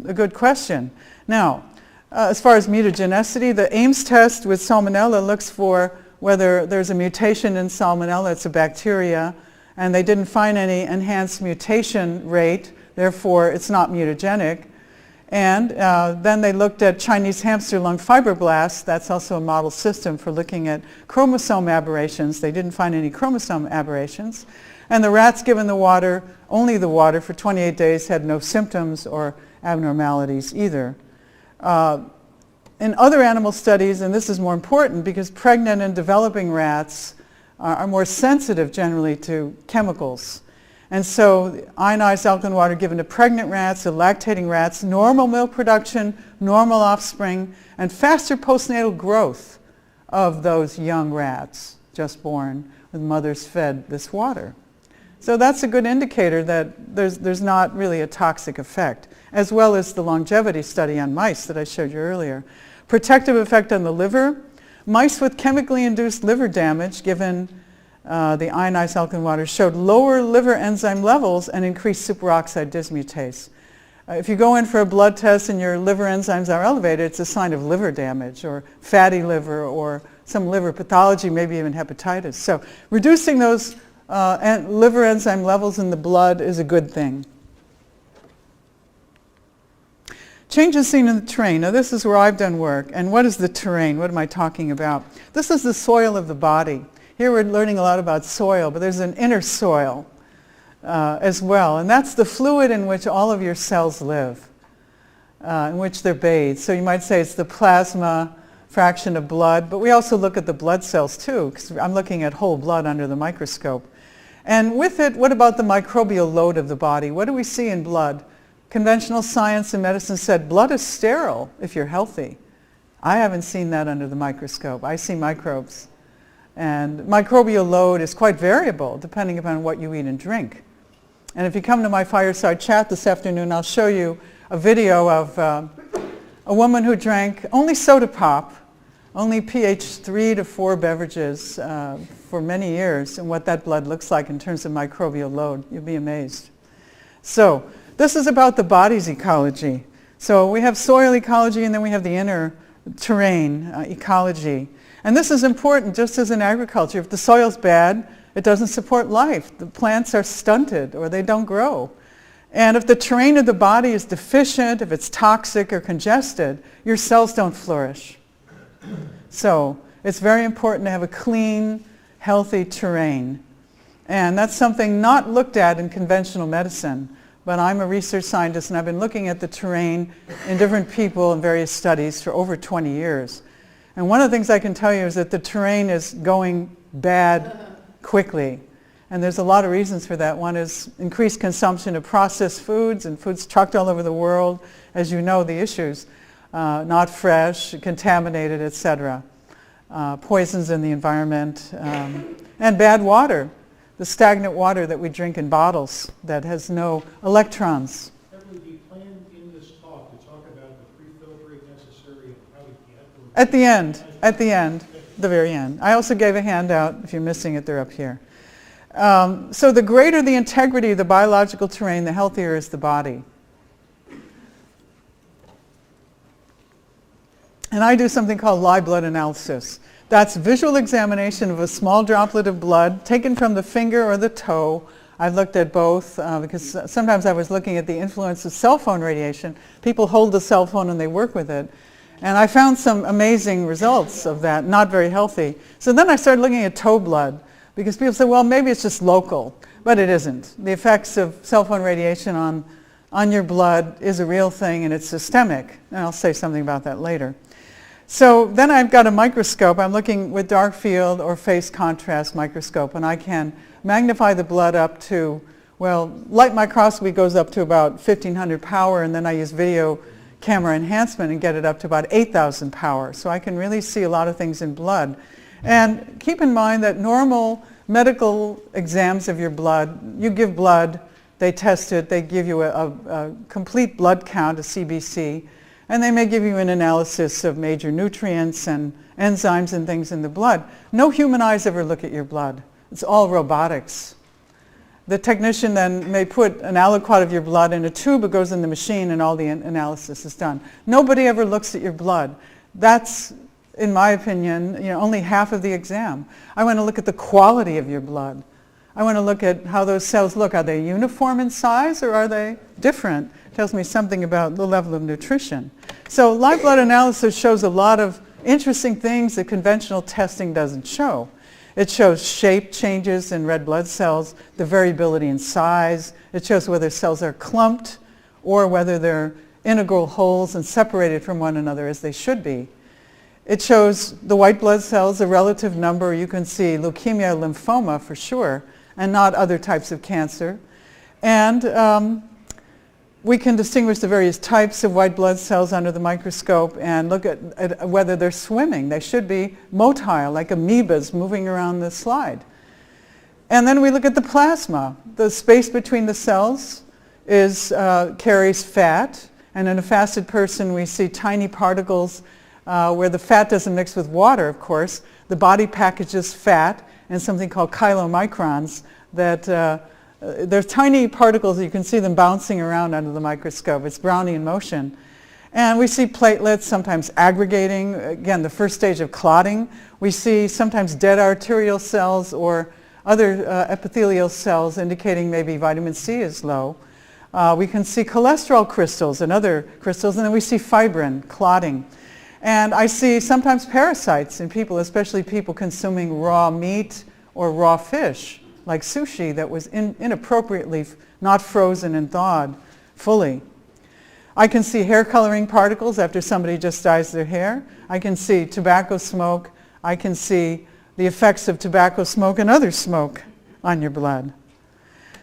A good question. Now, as far as mutagenicity, the Ames test with salmonella looks for whether there's a mutation in salmonella. It's a bacteria, and they didn't find any enhanced mutation rate. Therefore, it's not mutagenic. And then they looked at Chinese hamster lung fibroblasts. That's also a model system for looking at chromosome aberrations. They didn't find any chromosome aberrations. And the rats given the water, only the water, for 28 days had no symptoms or abnormalities either. In other animal studies, and this is more important because pregnant and developing rats are more sensitive generally to chemicals. And so ionized alkaline water given to pregnant rats, to lactating rats, normal milk production, normal offspring, and faster postnatal growth of those young rats just born with mothers fed this water. So that's a good indicator that there's not really a toxic effect, as well as the longevity study on mice that I showed you earlier. Protective effect on the liver. Mice with chemically induced liver damage given the ionized alkaline water showed lower liver enzyme levels and increased superoxide dismutase. If you go in for a blood test and your liver enzymes are elevated, it's a sign of liver damage or fatty liver or some liver pathology, maybe even hepatitis. So reducing those liver enzyme levels in the blood is a good thing. Changes seen in the terrain. Now this is where I've done work. And what is the terrain? What am I talking about? This is the soil of the body. Here we're learning a lot about soil, but there's an inner soil as well. And that's the fluid in which all of your cells live, in which they're bathed. So you might say it's the plasma fraction of blood, but we also look at the blood cells too, because I'm looking at whole blood under the microscope. And with it, what about the microbial load of the body? What do we see in blood? Conventional science and medicine said blood is sterile if you're healthy. I haven't seen that under the microscope. I see microbes. And microbial load is quite variable depending upon what you eat and drink. And if you come to my fireside chat this afternoon, I'll show you a video of a woman who drank only soda pop, only pH 3 to 4 beverages for many years, and what that blood looks like in terms of microbial load. You'll be amazed. So this is about the body's ecology. So we have soil ecology, and then we have the inner terrain ecology. And this is important just as in agriculture. If the soil's bad, it doesn't support life. The plants are stunted or they don't grow. And if the terrain of the body is deficient, if it's toxic or congested, your cells don't flourish. So it's very important to have a clean, healthy terrain. And that's something not looked at in conventional medicine. But I'm a research scientist and I've been looking at the terrain in different people in various studies for over 20 years. And one of the things I can tell you is that the terrain is going bad quickly. And there's a lot of reasons for that. One is increased consumption of processed foods and foods trucked all over the world. As you know, the issues, not fresh, contaminated, etc. Poisons in the environment, and bad water. The stagnant water that we drink in bottles that has no electrons. Beverly, do you plan in this talk to talk about the pre-filtering necessary and how to get At the end, the very end. I also gave a handout. If you're missing it, they're up here. So the greater the integrity of the biological terrain, the healthier is the body. And I do something called live blood analysis. That's visual examination of a small droplet of blood taken from the finger or the toe. I've looked at both because sometimes I was looking at the influence of cell phone radiation. People hold the cell phone and they work with it. And I found some amazing results of that, not very healthy. So then I started looking at toe blood because people say, well, maybe it's just local, but it isn't. The effects of cell phone radiation on your blood is a real thing and it's systemic. And I'll say something about that later. So then I've got a microscope. I'm looking with dark field or phase contrast microscope, and I can magnify the blood up to, well, light microscopy goes up to about 1500 power, and then I use video camera enhancement and get it up to about 8000 power. So I can really see a lot of things in blood. And keep in mind that normal medical exams of your blood, you give blood, they test it, they give you a complete blood count, a CBC, and they may give you an analysis of major nutrients and enzymes and things in the blood. No human eyes ever look at your blood. It's all robotics. The technician then may put an aliquot of your blood in a tube, it goes in the machine, and all the analysis is done. Nobody ever looks at your blood. That's, in my opinion, only half of the exam. I want to look at the quality of your blood. I want to look at how those cells look. Are they uniform in size or are they different? It tells me something about the level of nutrition. So live blood analysis shows a lot of interesting things that conventional testing doesn't show. It shows shape changes in red blood cells, the variability in size. It shows whether cells are clumped or whether they're integral wholes and separated from one another as they should be. It shows the white blood cells, a relative number. You can see leukemia, lymphoma for sure, and not other types of cancer. And we can distinguish the various types of white blood cells under the microscope and look at whether they're swimming. They should be motile, like amoebas moving around the slide. And then we look at the plasma. The space between the cells carries fat. And in a fasted person, we see tiny particles where the fat doesn't mix with water, of course. The body packages fat and something called chylomicrons that they're tiny particles. You can see them bouncing around under the microscope. It's Brownian motion. And we see platelets sometimes aggregating, again, the first stage of clotting. We see sometimes dead arterial cells or other epithelial cells indicating maybe vitamin C is low. We can see cholesterol crystals and other crystals, and then we see fibrin, clotting. And I see sometimes parasites in people, especially people consuming raw meat or raw fish, like sushi that was inappropriately not frozen and thawed fully. I can see hair coloring particles after somebody just dyes their hair. I can see tobacco smoke. I can see the effects of tobacco smoke and other smoke on your blood.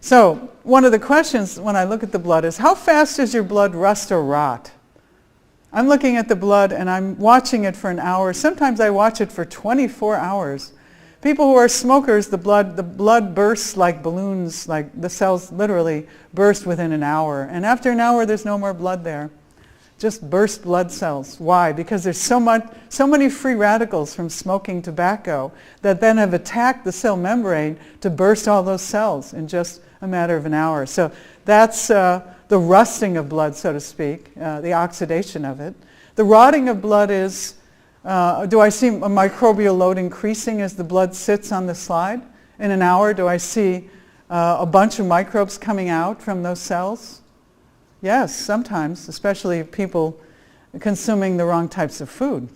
So one of the questions when I look at the blood is, how fast does your blood rust or rot? I'm looking at the blood and I'm watching it for an hour. Sometimes I watch it for 24 hours. People who are smokers, the blood bursts like balloons, like the cells literally burst within an hour. And after an hour, there's no more blood there. Just burst blood cells. Why? Because there's so many free radicals from smoking tobacco that then have attacked the cell membrane to burst all those cells in just a matter of an hour. So that's the rusting of blood, so to speak, the oxidation of it. The rotting of blood is, do I see a microbial load increasing as the blood sits on the slide? In an hour, do I see a bunch of microbes coming out from those cells? Yes, sometimes, especially people consuming the wrong types of food.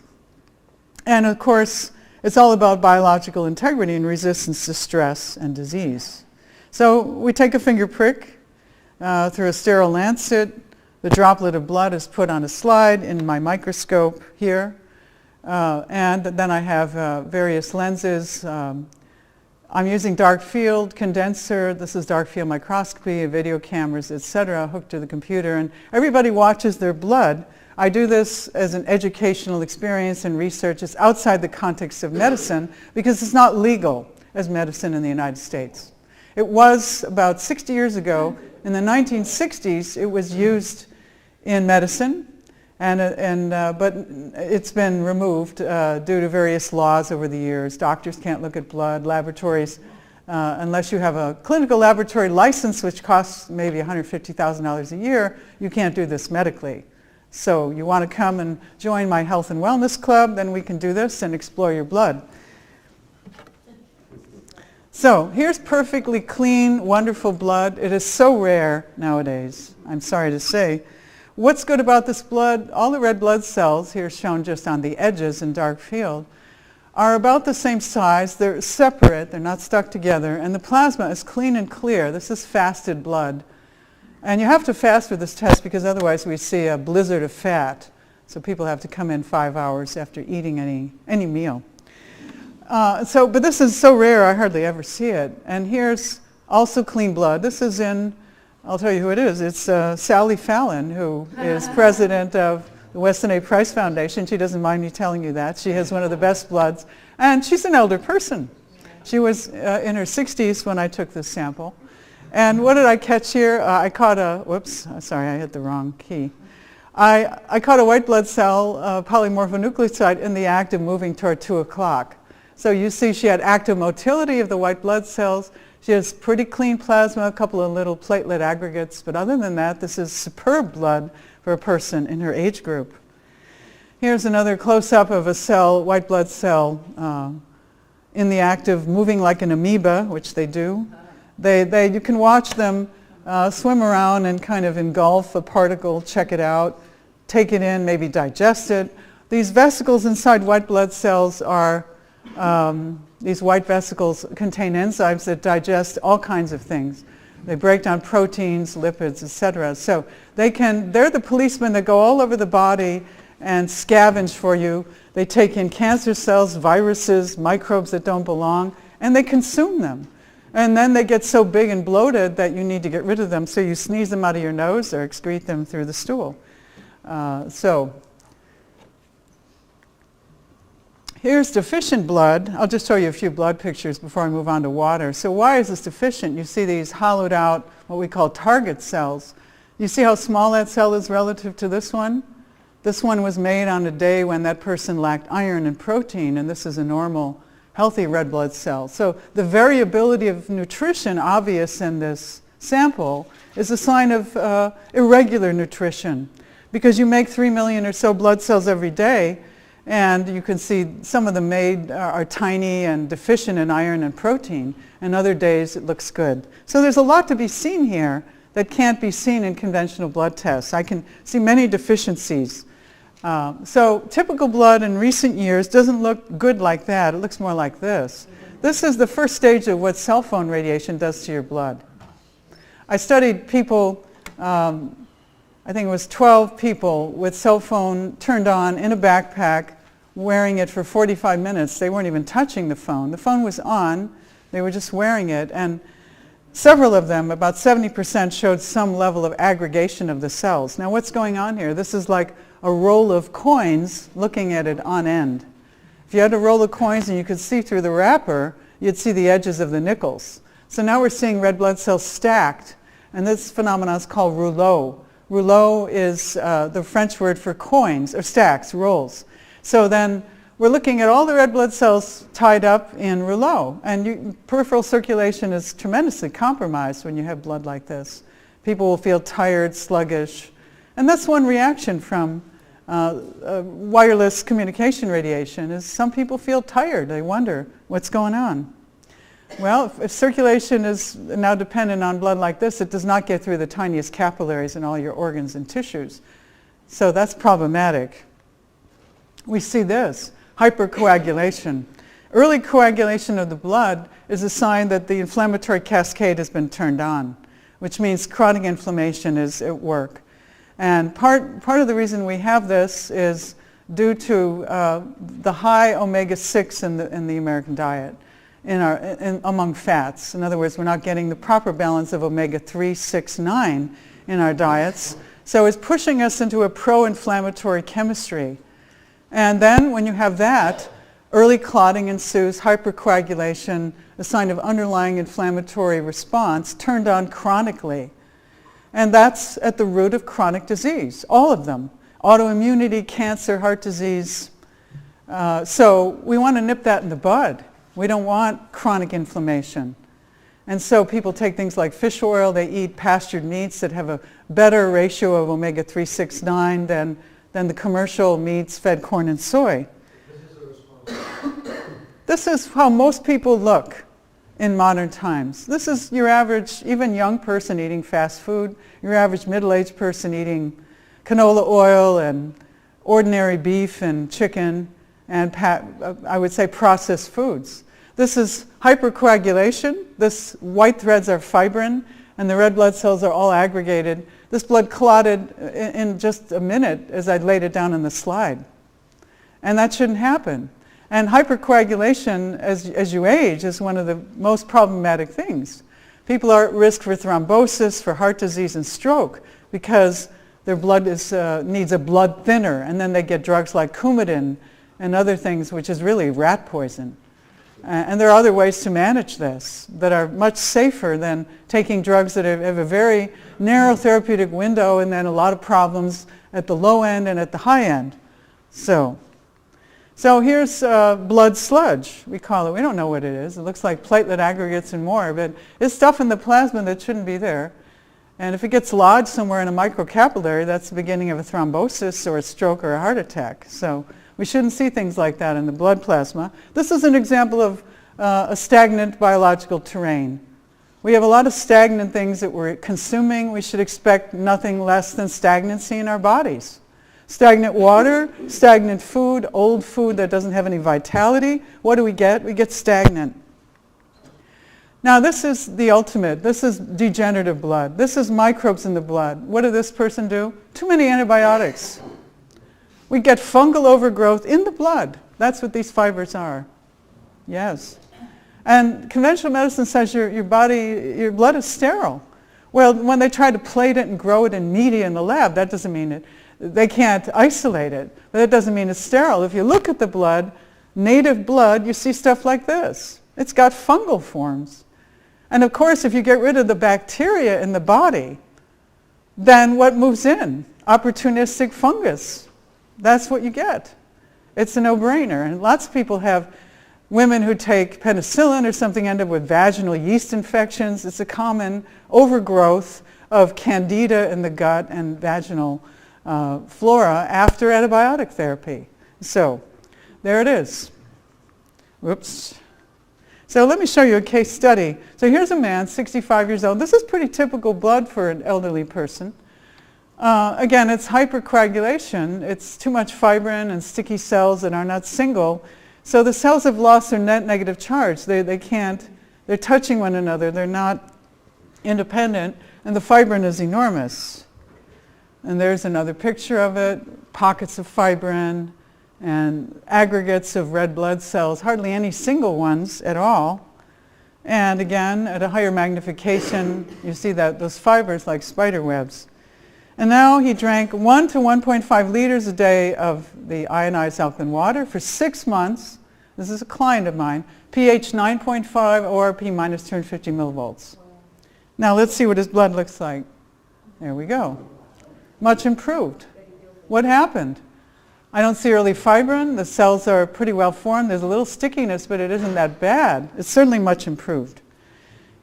And of course, it's all about biological integrity and resistance to stress and disease. So we take a finger prick through a sterile lancet. The droplet of blood is put on a slide in my microscope here. And then I have various lenses. I'm using dark field condenser. This is dark field microscopy, video cameras, etc., hooked to the computer. And everybody watches their blood. I do this as an educational experience and research. It's outside the context of medicine because it's not legal as medicine in the United States. It was about 60 years ago. In the 1960s, it was used in medicine. But it's been removed due to various laws over the years. Doctors can't look at blood. Laboratories, unless you have a clinical laboratory license, which costs maybe $150,000 a year, you can't do this medically. So you want to come and join my health and wellness club, then we can do this and explore your blood. So here's perfectly clean, wonderful blood. It is so rare nowadays, I'm sorry to say. What's good about this blood? All the red blood cells, here shown just on the edges in dark field, are about the same size. They're separate, they're not stuck together, and the plasma is clean and clear. This is fasted blood. And you have to fast for this test because otherwise we see a blizzard of fat. So people have to come in 5 hours after eating any meal. But this is so rare, I hardly ever see it. And here's also clean blood. This is I'll tell you who it is. It's Sally Fallon, who is president of the Weston A. Price Foundation. She doesn't mind me telling you that. She has one of the best bloods. And she's an elder person. She was in her 60s when I took this sample. And what did I catch here? I caught whoops, sorry, I hit the wrong key. I caught a white blood cell, polymorphonucleotide, in the act of moving toward 2 o'clock. So you see she had active motility of the white blood cells. She has pretty clean plasma, a couple of little platelet aggregates, but other than that, this is superb blood for a person in her age group. Here's another close-up of a cell, white blood cell, in the act of moving like an amoeba, which they do. You can watch them swim around and kind of engulf a particle, check it out, take it in, maybe digest it. These vesicles inside white blood cells are these white vesicles contain enzymes that digest all kinds of things. They break down proteins, lipids, etc. So they're the policemen that go all over the body and scavenge for you. They take in cancer cells, viruses, microbes that don't belong, and they consume them. And then they get so big and bloated that you need to get rid of them, so you sneeze them out of your nose or excrete them through the stool. Here's deficient blood. I'll just show you a few blood pictures before I move on to water. So why is this deficient? You see these hollowed out, what we call target cells. You see how small that cell is relative to this one? This one was made on a day when that person lacked iron and protein, and this is a normal, healthy red blood cell. So the variability of nutrition obvious in this sample is a sign of irregular nutrition, because you make 3 million or so blood cells every day, and you can see some of them made are tiny and deficient in iron and protein, and other days it looks good. So there's a lot to be seen here that can't be seen in conventional blood tests. I can see many deficiencies. So typical blood in recent years doesn't look good like that. It looks more like this. This is the first stage of what cell phone radiation does to your blood. I studied people, I think it was 12 people with cell phone turned on in a backpack, wearing it for 45 minutes. They weren't even touching the phone. The phone was on. They were just wearing it. And several of them, about 70%, showed some level of aggregation of the cells. Now what's going on here? This is like a roll of coins, looking at it on end. If you had a roll of coins and you could see through the wrapper, you'd see the edges of the nickels. So now we're seeing red blood cells stacked, and this phenomenon is called rouleau. Rouleau is the French word for coins, or stacks, rolls. So then we're looking at all the red blood cells tied up in rouleau, and peripheral circulation is tremendously compromised when you have blood like this. People will feel tired, sluggish, and that's one reaction from wireless communication radiation, is some people feel tired. They wonder what's going on. Well, if circulation is now dependent on blood like this, it does not get through the tiniest capillaries in all your organs and tissues. So that's problematic. We see this, hypercoagulation. Early coagulation of the blood is a sign that the inflammatory cascade has been turned on, which means chronic inflammation is at work. And part of the reason we have this is due to the high omega-6 in the American diet, among fats. In other words, we're not getting the proper balance of omega-3, 6, 9 in our diets. So it's pushing us into a pro-inflammatory chemistry. And then when you have that, early clotting ensues, hypercoagulation, a sign of underlying inflammatory response turned on chronically. And that's at the root of chronic disease, all of them. Autoimmunity, cancer, heart disease. So we want to nip that in the bud. We don't want chronic inflammation. And so people take things like fish oil, they eat pastured meats that have a better ratio of omega-3, 6, 9 than the commercial meats fed corn and soy. This is how most people look in modern times. This is your average, even young person eating fast food, your average middle-aged person eating canola oil and ordinary beef and chicken and I would say processed foods. This is hypercoagulation. This white threads are fibrin, and the red blood cells are all aggregated. This blood clotted in just a minute as I laid it down in the slide. And that shouldn't happen. And hypercoagulation, as you age, is one of the most problematic things. People are at risk for thrombosis, for heart disease and stroke, because their blood needs a blood thinner, and then they get drugs like Coumadin and other things, which is really rat poison. And there are other ways to manage this that are much safer than taking drugs that have a very narrow therapeutic window and then a lot of problems at the low end and at the high end. So here's blood sludge, we call it. We don't know what it is. It looks like platelet aggregates and more, but it's stuff in the plasma that shouldn't be there. And if it gets lodged somewhere in a microcapillary, that's the beginning of a thrombosis or a stroke or a heart attack. So we shouldn't see things like that in the blood plasma. This is an example of a stagnant biological terrain. We have a lot of stagnant things that we're consuming. We should expect nothing less than stagnancy in our bodies. Stagnant water, stagnant food, old food that doesn't have any vitality. What do we get? We get stagnant. Now this is the ultimate. This is degenerative blood. This is microbes in the blood. What did this person do? Too many antibiotics. We get fungal overgrowth in the blood. That's what these fibers are. Yes. And conventional medicine says your blood is sterile. Well, when they try to plate it and grow it in media in the lab, that doesn't mean it. They can't isolate it, but that doesn't mean it's sterile. If you look at the blood, native blood, you see stuff like this. It's got fungal forms. And of course, if you get rid of the bacteria in the body, then what moves in? Opportunistic fungus. That's what you get. It's a no-brainer. And lots of people have, women who take penicillin or something end up with vaginal yeast infections. It's a common overgrowth of candida in the gut and vaginal flora after antibiotic therapy. So there it is. Whoops. So let me show you a case study. So here's a man, 65 years old. This is pretty typical blood for an elderly person. Again, it's hypercoagulation. It's too much fibrin and sticky cells that are not single. So the cells have lost their net negative charge. They can't, they're touching one another. They're not independent, and the fibrin is enormous. And there's another picture of it, pockets of fibrin and aggregates of red blood cells, hardly any single ones at all. And again, at a higher magnification, you see that those fibers like spider webs. And now he drank 1 to 1.5 liters a day of the ionized alkaline water for 6 months. This is a client of mine. pH 9.5, ORP minus 250 millivolts. Now let's see what his blood looks like. There we go. Much improved. What happened? I don't see early fibrin. The cells are pretty well formed. There's a little stickiness, but it isn't that bad. It's certainly much improved.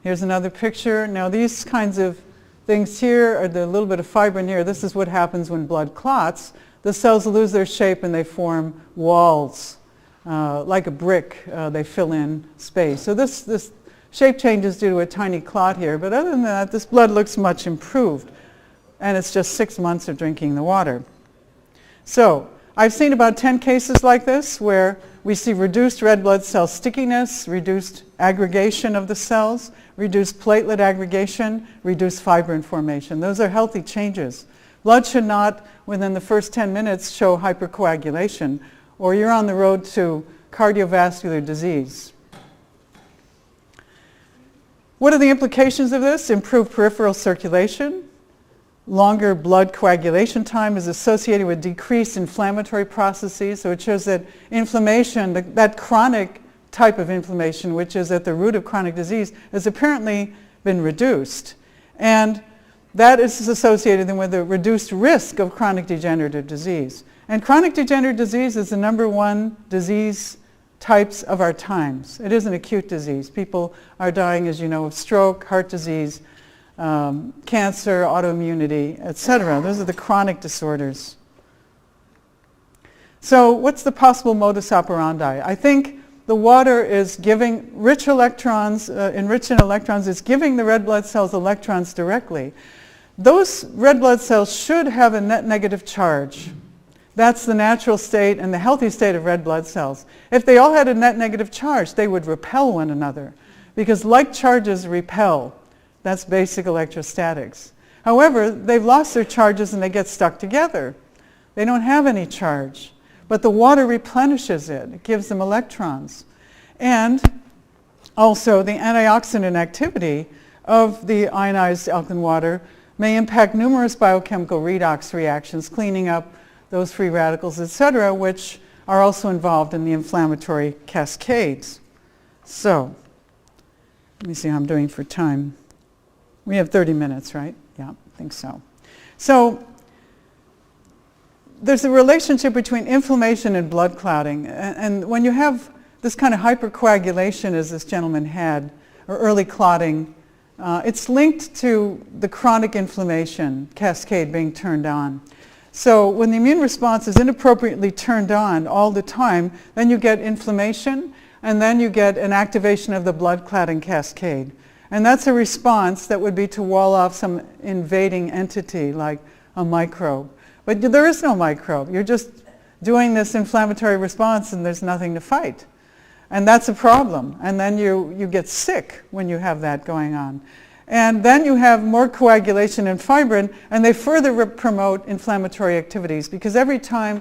Here's another picture. Now these kinds of things here are the little bit of fibrin here. This is what happens when blood clots. The cells lose their shape and they form walls. Like a brick, they fill in space. So this shape change is due to a tiny clot here. But other than that, this blood looks much improved. And it's just 6 months of drinking the water. So I've seen about 10 cases like this where we see reduced red blood cell stickiness, reduced aggregation of the cells, reduced platelet aggregation, reduced fibrin formation. Those are healthy changes. Blood should not, within the first 10 minutes, show hypercoagulation, or you're on the road to cardiovascular disease. What are the implications of this? Improved peripheral circulation. Longer blood coagulation time is associated with decreased inflammatory processes. So it shows that inflammation, that chronic type of inflammation, which is at the root of chronic disease, has apparently been reduced. And that is associated with a reduced risk of chronic degenerative disease. And chronic degenerative disease is the #1 disease types of our times. It is an acute disease. People are dying, as you know, of stroke, heart disease, cancer, autoimmunity, etc. Those are the chronic disorders. So what's the possible modus operandi? I think the water is giving rich electrons, enriched in electrons, is giving the red blood cells electrons directly. Those red blood cells should have a net negative charge. That's the natural state and the healthy state of red blood cells. If they all had a net negative charge, they would repel one another, because like charges repel. That's basic electrostatics. However, they've lost their charges and they get stuck together. They don't have any charge, but the water replenishes it. It gives them electrons. And also the antioxidant activity of the ionized alkaline water may impact numerous biochemical redox reactions, cleaning up those free radicals, etc., which are also involved in the inflammatory cascades. So, let me see how I'm doing for time. We have 30 minutes, right? Yeah, I think so. So there's a relationship between inflammation and blood clotting. And when you have this kind of hypercoagulation, as this gentleman had, or early clotting, it's linked to the chronic inflammation cascade being turned on. So when the immune response is inappropriately turned on all the time, then you get inflammation, and then you get an activation of the blood clotting cascade. And that's a response that would be to wall off some invading entity like a microbe. But there is no microbe. You're just doing this inflammatory response and there's nothing to fight. And that's a problem. And then you get sick when you have that going on. And then you have more coagulation and fibrin, and they further promote inflammatory activities, because every time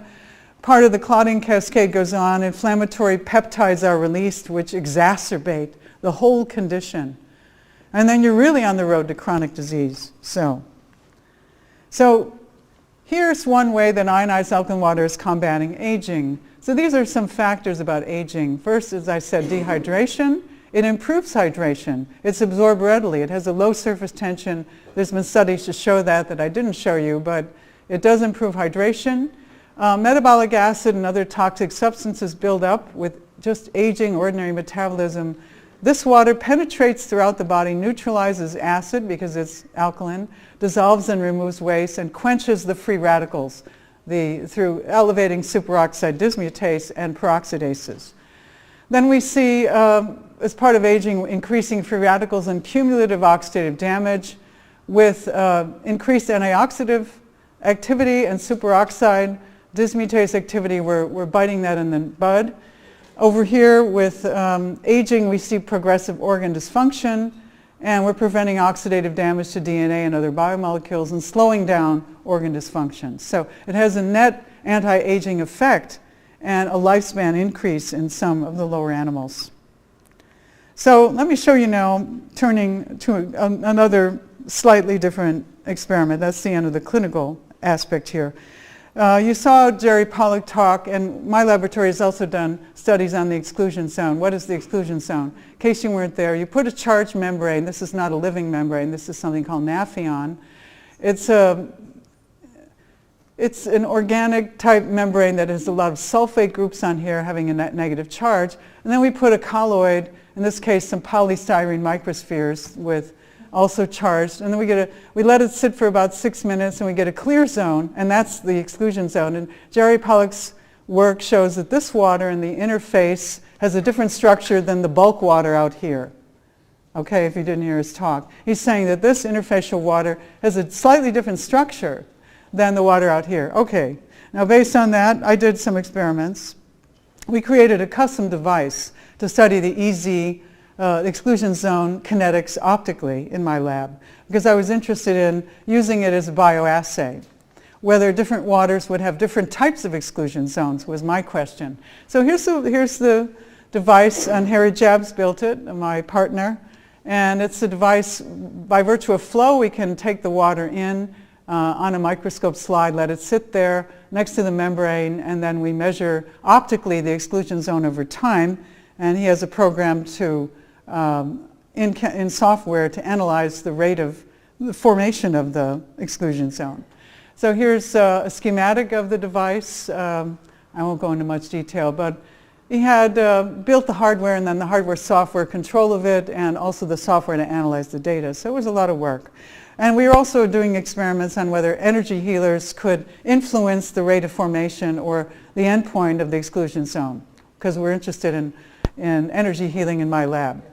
part of the clotting cascade goes on, inflammatory peptides are released which exacerbate the whole condition. And then you're really on the road to chronic disease. So here's one way that ionized alkaline water is combating aging. So these are some factors about aging. First, as I said, dehydration. It improves hydration. It's absorbed readily. It has a low surface tension. There's been studies to show that I didn't show you, but it does improve hydration. Metabolic acid and other toxic substances build up with just aging, ordinary metabolism. This water penetrates throughout the body, neutralizes acid because it's alkaline, dissolves and removes waste, and quenches the free radicals through elevating superoxide dismutase and peroxidases. Then we see, as part of aging, increasing free radicals and cumulative oxidative damage with increased antioxidant activity and superoxide dismutase activity. We're biting that in the bud. Over here with aging, we see progressive organ dysfunction, and we're preventing oxidative damage to DNA and other biomolecules and slowing down organ dysfunction. So it has a net anti-aging effect and a lifespan increase in some of the lower animals. So let me show you now, turning to another slightly different experiment. That's the end of the clinical aspect here. You saw Jerry Pollack talk, and my laboratory has also done studies on the exclusion zone. What is the exclusion zone? In case you weren't there, you put a charged membrane. This is not a living membrane. This is something called Nafion. It's an organic type membrane that has a lot of sulfate groups on here having a net negative charge. And then we put a colloid, in this case some polystyrene microspheres with also charged, and then we let it sit for about 6 minutes and we get a clear zone, and that's the exclusion zone. And Jerry Pollack's work shows that this water in the interface has a different structure than the bulk water out here. Okay, if you didn't hear his talk. He's saying that this interfacial water has a slightly different structure than the water out here. Okay, now based on that, I did some experiments. We created a custom device to study the EZ exclusion zone kinetics optically in my lab, because I was interested in using it as a bioassay. Whether different waters would have different types of exclusion zones was my question. So here's the device, and Harry Jabs built it, my partner, and it's a device, by virtue of flow, we can take the water in on a microscope slide, let it sit there next to the membrane, and then we measure optically the exclusion zone over time, and he has a program to in software to analyze the rate of the formation of the exclusion zone. So here's a schematic of the device. I won't go into much detail, but he had built the hardware and then the hardware software control of it, and also the software to analyze the data. So it was a lot of work. And we were also doing experiments on whether energy healers could influence the rate of formation or the endpoint of the exclusion zone, because we're interested in energy healing in my lab.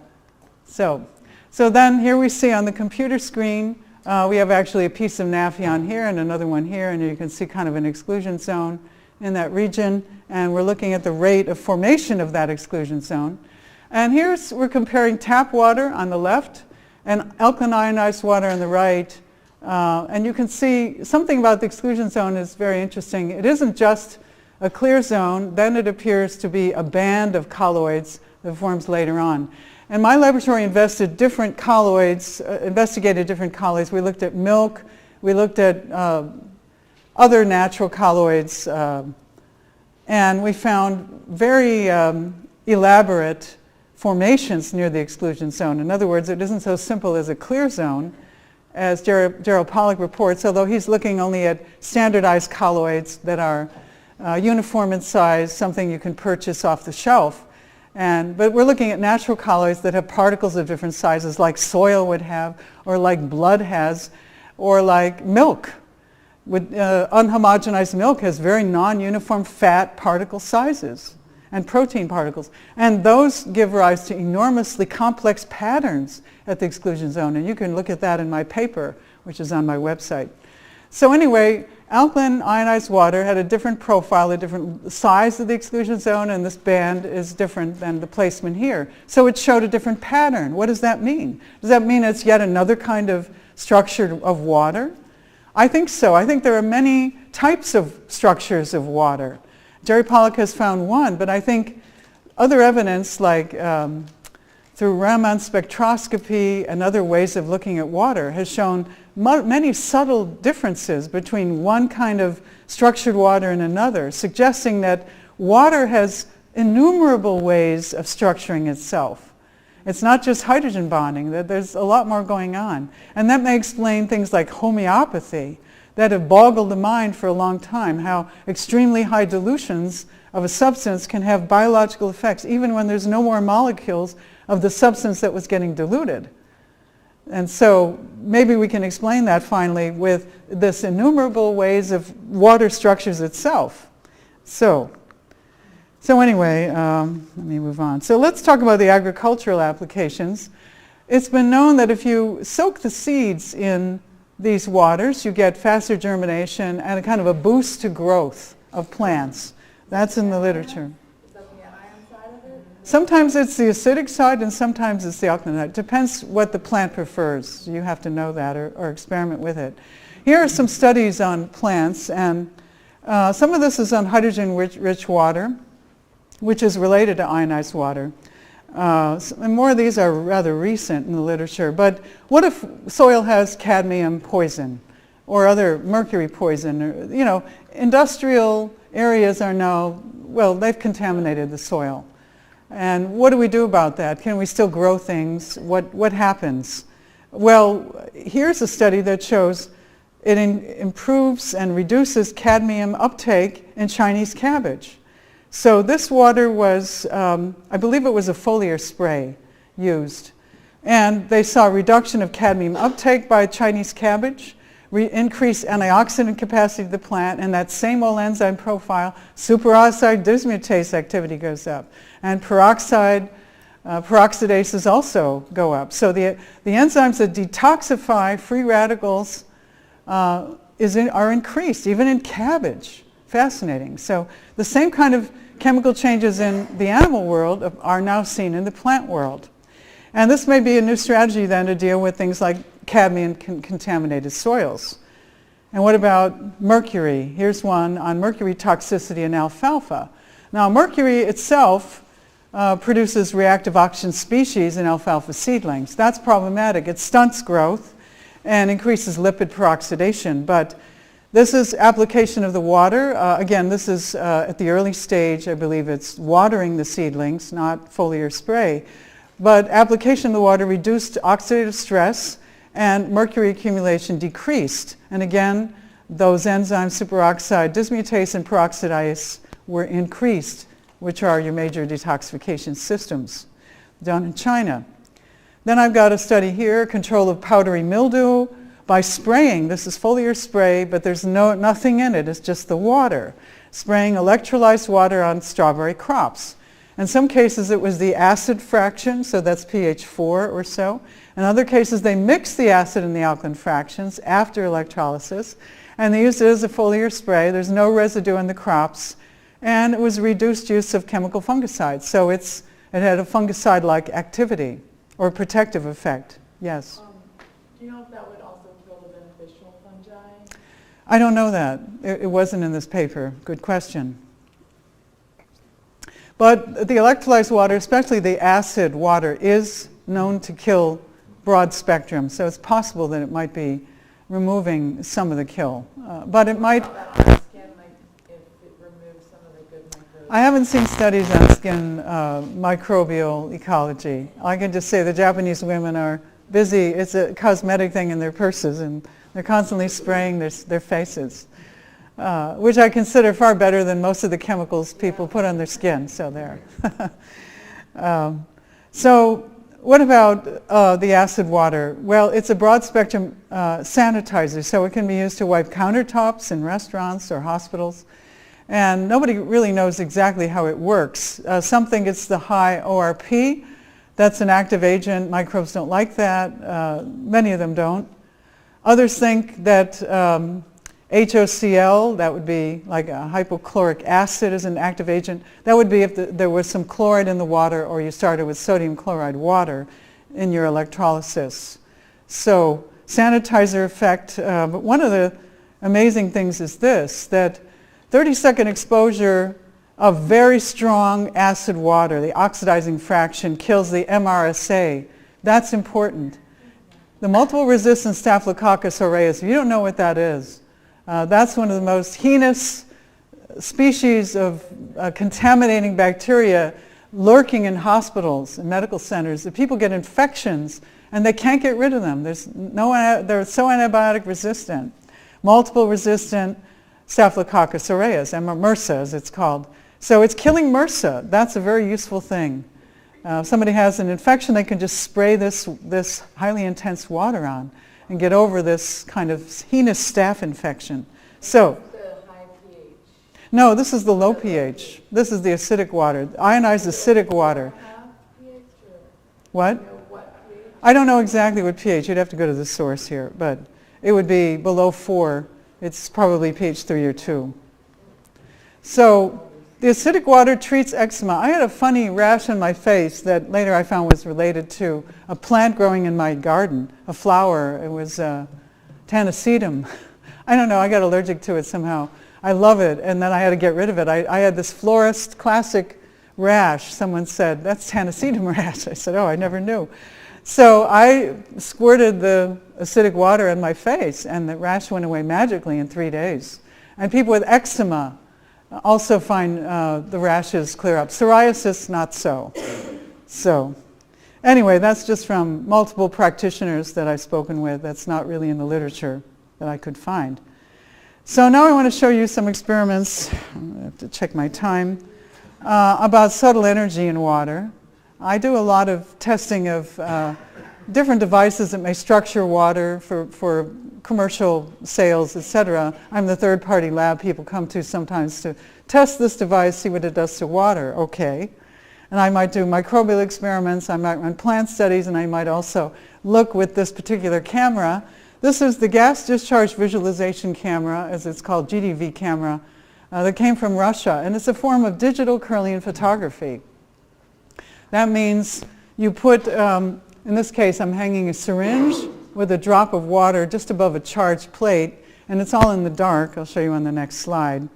So then here we see on the computer screen, we have actually a piece of Nafion here and another one here, and you can see kind of an exclusion zone in that region, and we're looking at the rate of formation of that exclusion zone. And we're comparing tap water on the left and alkaline ionized water on the right, and you can see something about the exclusion zone is very interesting. It isn't just a clear zone, then it appears to be a band of colloids that forms later on. And my laboratory investigated different colloids. We looked at milk, we looked at other natural colloids, and we found very elaborate formations near the exclusion zone. In other words, it isn't so simple as a clear zone, as Gerald Pollack reports, although he's looking only at standardized colloids that are uniform in size, something you can purchase off the shelf. But we're looking at natural colloids that have particles of different sizes, like soil would have, or like blood has, or like milk. Unhomogenized milk has very non-uniform fat particle sizes and protein particles. And those give rise to enormously complex patterns at the exclusion zone. And you can look at that in my paper, which is on my website. So anyway, alkaline ionized water had a different profile, a different size of the exclusion zone, and this band is different than the placement here. So it showed a different pattern. What does that mean? Does that mean it's yet another kind of structure of water? I think so. I think there are many types of structures of water. Jerry Pollack has found one, but I think other evidence like through Raman spectroscopy and other ways of looking at water has shown many subtle differences between one kind of structured water and another, suggesting that water has innumerable ways of structuring itself. It's not just hydrogen bonding, that there's a lot more going on. And that may explain things like homeopathy that have boggled the mind for a long time, how extremely high dilutions of a substance can have biological effects even when there's no more molecules of the substance that was getting diluted. And so maybe we can explain that finally with this innumerable ways of water structures itself. So anyway, let me move on. So let's talk about the agricultural applications. It's been known that if you soak the seeds in these waters, you get faster germination and a kind of a boost to growth of plants. That's in the literature. Is that the anion side of it? Sometimes it's the acidic side and sometimes it's the alkaline. Depends what the plant prefers. You have to know that or experiment with it. Here are some studies on plants, and some of this is on hydrogen-rich water, which is related to ionized water. And more of these are rather recent in the literature. But what if soil has cadmium poison or other mercury poison? Or, industrial areas are now, well, they've contaminated the soil. And what do we do about that? Can we still grow things? What happens? Well, here's a study that shows it improves and reduces cadmium uptake in Chinese cabbage. So this water was, I believe it was a foliar spray used. And they saw a reduction of cadmium uptake by Chinese cabbage, increased antioxidant capacity of the plant, and that same old enzyme profile, superoxide dismutase activity goes up. And peroxidases also go up. So the enzymes that detoxify free radicals are increased, even in cabbage. Fascinating. So the same kind of chemical changes in the animal world are now seen in the plant world. And this may be a new strategy then to deal with things like cadmium contaminated soils. And what about mercury? Here's one on mercury toxicity in alfalfa. Now mercury itself produces reactive oxygen species in alfalfa seedlings. That's problematic. It stunts growth and increases lipid peroxidation. But this is application of the water. Again, this is at the early stage. I believe it's watering the seedlings, not foliar spray. But application of the water reduced oxidative stress and mercury accumulation decreased. And again, those enzymes, superoxide dismutase and peroxidase, were increased, which are your major detoxification systems done in China. Then I've got a study here, control of powdery mildew by spraying. This is foliar spray, but there's nothing in it. It's just the water. Spraying electrolyzed water on strawberry crops. In some cases, it was the acid fraction, so that's pH 4 or so. In other cases, they mixed the acid and the alkaline fractions after electrolysis, and they used it as a foliar spray. There's no residue in the crops, and it was reduced use of chemical fungicides. So it had a fungicide-like activity or protective effect. Yes? Do you know if that would also kill the beneficial fungi? I don't know that. It wasn't in this paper. Good question. But the electrolyzed water, especially the acid water, is known to kill broad spectrum. So it's possible that it might be removing some of the kill. But it might... About on the skin, like if it removes some of the good microbes. I haven't seen studies on skin microbial ecology. I can just say the Japanese women are busy. It's a cosmetic thing in their purses, and they're constantly spraying their faces. Which I consider far better than most of the chemicals people put on their skin. So there. So what about the acid water? Well, it's a broad spectrum sanitizer, so it can be used to wipe countertops in restaurants or hospitals. And nobody really knows exactly how it works. Some think it's the high ORP. That's an active agent. Microbes don't like that. Many of them don't. Others think that HOCl, that would be like a hypochloric acid as an active agent. That would be if there was some chloride in the water or you started with sodium chloride water in your electrolysis. So sanitizer effect. But one of the amazing things is this, that 30-second exposure of very strong acid water. The oxidizing fraction kills the MRSA. That's important. The multiple resistant Staphylococcus aureus, if you don't know what that is, that's one of the most heinous species of contaminating bacteria lurking in hospitals and medical centers. That people get infections and they can't get rid of them. They're so antibiotic resistant. Multiple resistant Staphylococcus aureus, MRSA as it's called. So it's killing MRSA. That's a very useful thing. If somebody has an infection, they can just spray this highly intense water on and get over this kind of heinous staph infection. So, The high pH. no, this is the low pH. This is the acidic water, ionized acidic water. pH or What? what pH? I don't know exactly what pH. You'd have to go to the source here, but it would be below 4. It's probably pH 3 or 2. So the acidic water treats eczema. I had a funny rash on my face that later I found was related to a plant growing in my garden, a flower. It was tanacetum. I don't know, I got allergic to it somehow. I love it, and then I had to get rid of it. I had this florist classic rash. Someone said, that's tanacetum rash. I said, oh, I never knew. So I squirted the acidic water in my face, and the rash went away magically in 3 days. And people with eczema also find the rashes clear up. Psoriasis, not so. So anyway, that's just from multiple practitioners that I've spoken with. That's not really in the literature that I could find. So now I want to show you some experiments, I have to check my time, about subtle energy in water. I do a lot of testing of different devices that may structure water for commercial sales, etc. I'm the third-party lab people come to sometimes to test this device, see what it does to water. Okay. And I might do microbial experiments, I might run plant studies, and I might also look with this particular camera. This is the gas discharge visualization camera, as it's called, GDV camera, that came from Russia. And it's a form of digital Kirlian photography. That means you put, in this case, I'm hanging a syringe with a drop of water just above a charged plate, and it's all in the dark. I'll show you on the next slide.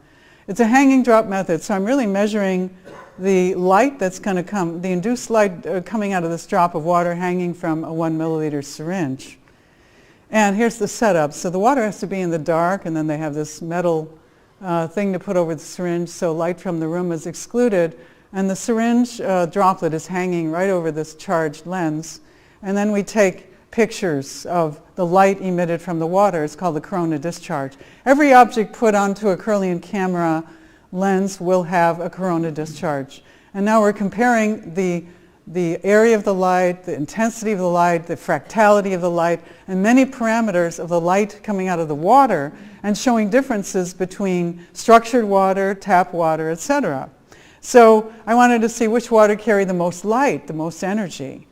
It's a hanging drop method, so I'm really measuring the light that's going to come, the induced light coming out of this drop of water hanging from a 1 milliliter syringe. And here's the setup. So the water has to be in the dark, and then they have this metal thing to put over the syringe so light from the room is excluded. And the syringe droplet is hanging right over this charged lens. And then we take pictures of the light emitted from the water. It's called the corona discharge. Every object put onto a Kirlian camera lens will have a corona discharge. And now we're comparing the area of the light, the intensity of the light, the fractality of the light, and many parameters of the light coming out of the water, and showing differences between structured water, tap water, etc. So I wanted to see which water carried the most light, the most energy,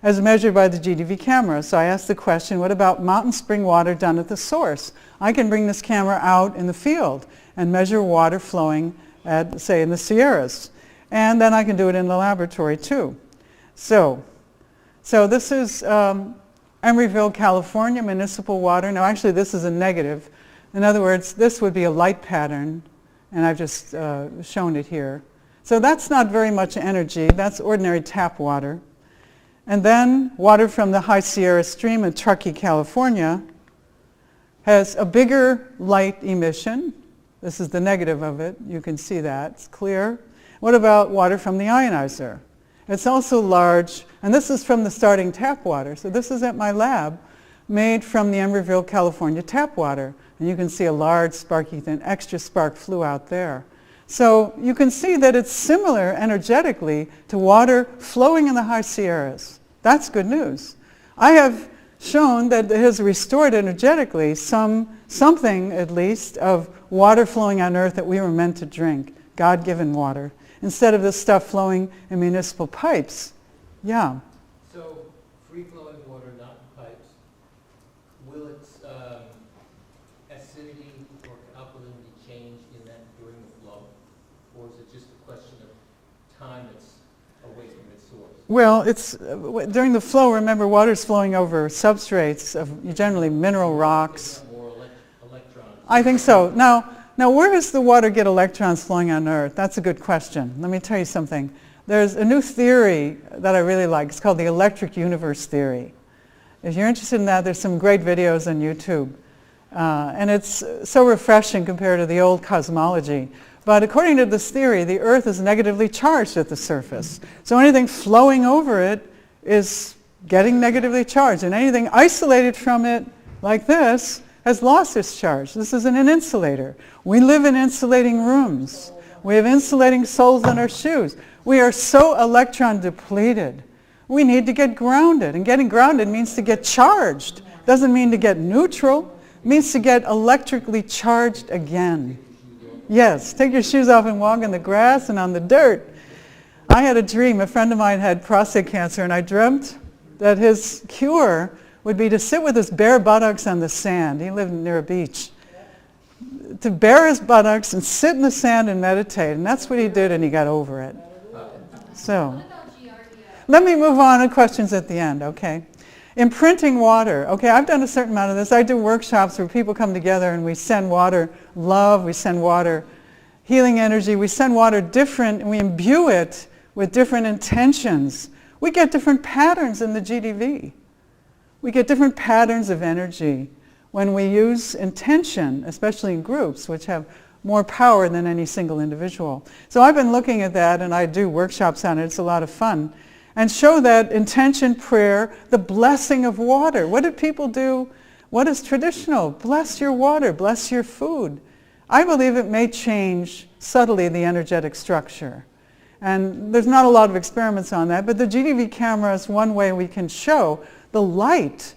as measured by the GDV camera. So I asked the question, what about mountain spring water done at the source? I can bring this camera out in the field and measure water flowing at, say, in the Sierras. And then I can do it in the laboratory too. So this is Emeryville, California, municipal water. Now actually this is a negative. In other words, this would be a light pattern, and I've just shown it here. So that's not very much energy. That's ordinary tap water. And then water from the High Sierra Stream in Truckee, California has a bigger light emission. This is the negative of it. You can see that. It's clear. What about water from the ionizer? It's also large, and this is from the starting tap water. So this is at my lab, made from the Emeryville, California tap water. And you can see a large, sparky, thin, extra spark flew out there. So you can see that it's similar energetically to water flowing in the High Sierras. That's good news. I have shown that it has restored energetically something, at least, of water flowing on Earth that we were meant to drink, God-given water, instead of this stuff flowing in municipal pipes. Yeah. So, free-flowing water, not in pipes, will its acidity or alkalinity change in that during the flow? Or is it just a question of time it's away from its source? Well, it's during the flow, remember, water is flowing over substrates of generally mineral rocks. More electrons. I think so. Now, Now, where does the water get electrons flowing on Earth? That's a good question. Let me tell you something. There's a new theory that I really like. It's called the electric universe theory. If you're interested in that, there's some great videos on YouTube. And it's so refreshing compared to the old cosmology. But according to this theory, the Earth is negatively charged at the surface. So anything flowing over it is getting negatively charged. And anything isolated from it, like this, has lost its charge. This is an insulator. We live in insulating rooms. We have insulating soles on our shoes. We are so electron depleted. We need to get grounded. And getting grounded means to get charged. Doesn't mean to get neutral. It means to get electrically charged again. Yes, take your shoes off and walk in the grass and on the dirt. I had a dream. A friend of mine had prostate cancer, and I dreamt that his cure would be to sit with his bare buttocks on the sand. He lived near a beach. To bare his buttocks and sit in the sand and meditate. And that's what he did, and he got over it. So, let me move on to questions at the end, okay? Imprinting water. Okay, I've done a certain amount of this. I do workshops where people come together and we send water love, we send water healing energy, we send water different, and we imbue it with different intentions. We get different patterns in the GDV. We get different patterns of energy when we use intention, especially in groups, which have more power than any single individual. So I've been looking at that, and I do workshops on it. It's a lot of fun. And show that intention, prayer, the blessing of water. What did people do? What is traditional? Bless your water, bless your food. I believe it may change subtly the energetic structure. And there's not a lot of experiments on that, but the GDV camera is one way we can show the light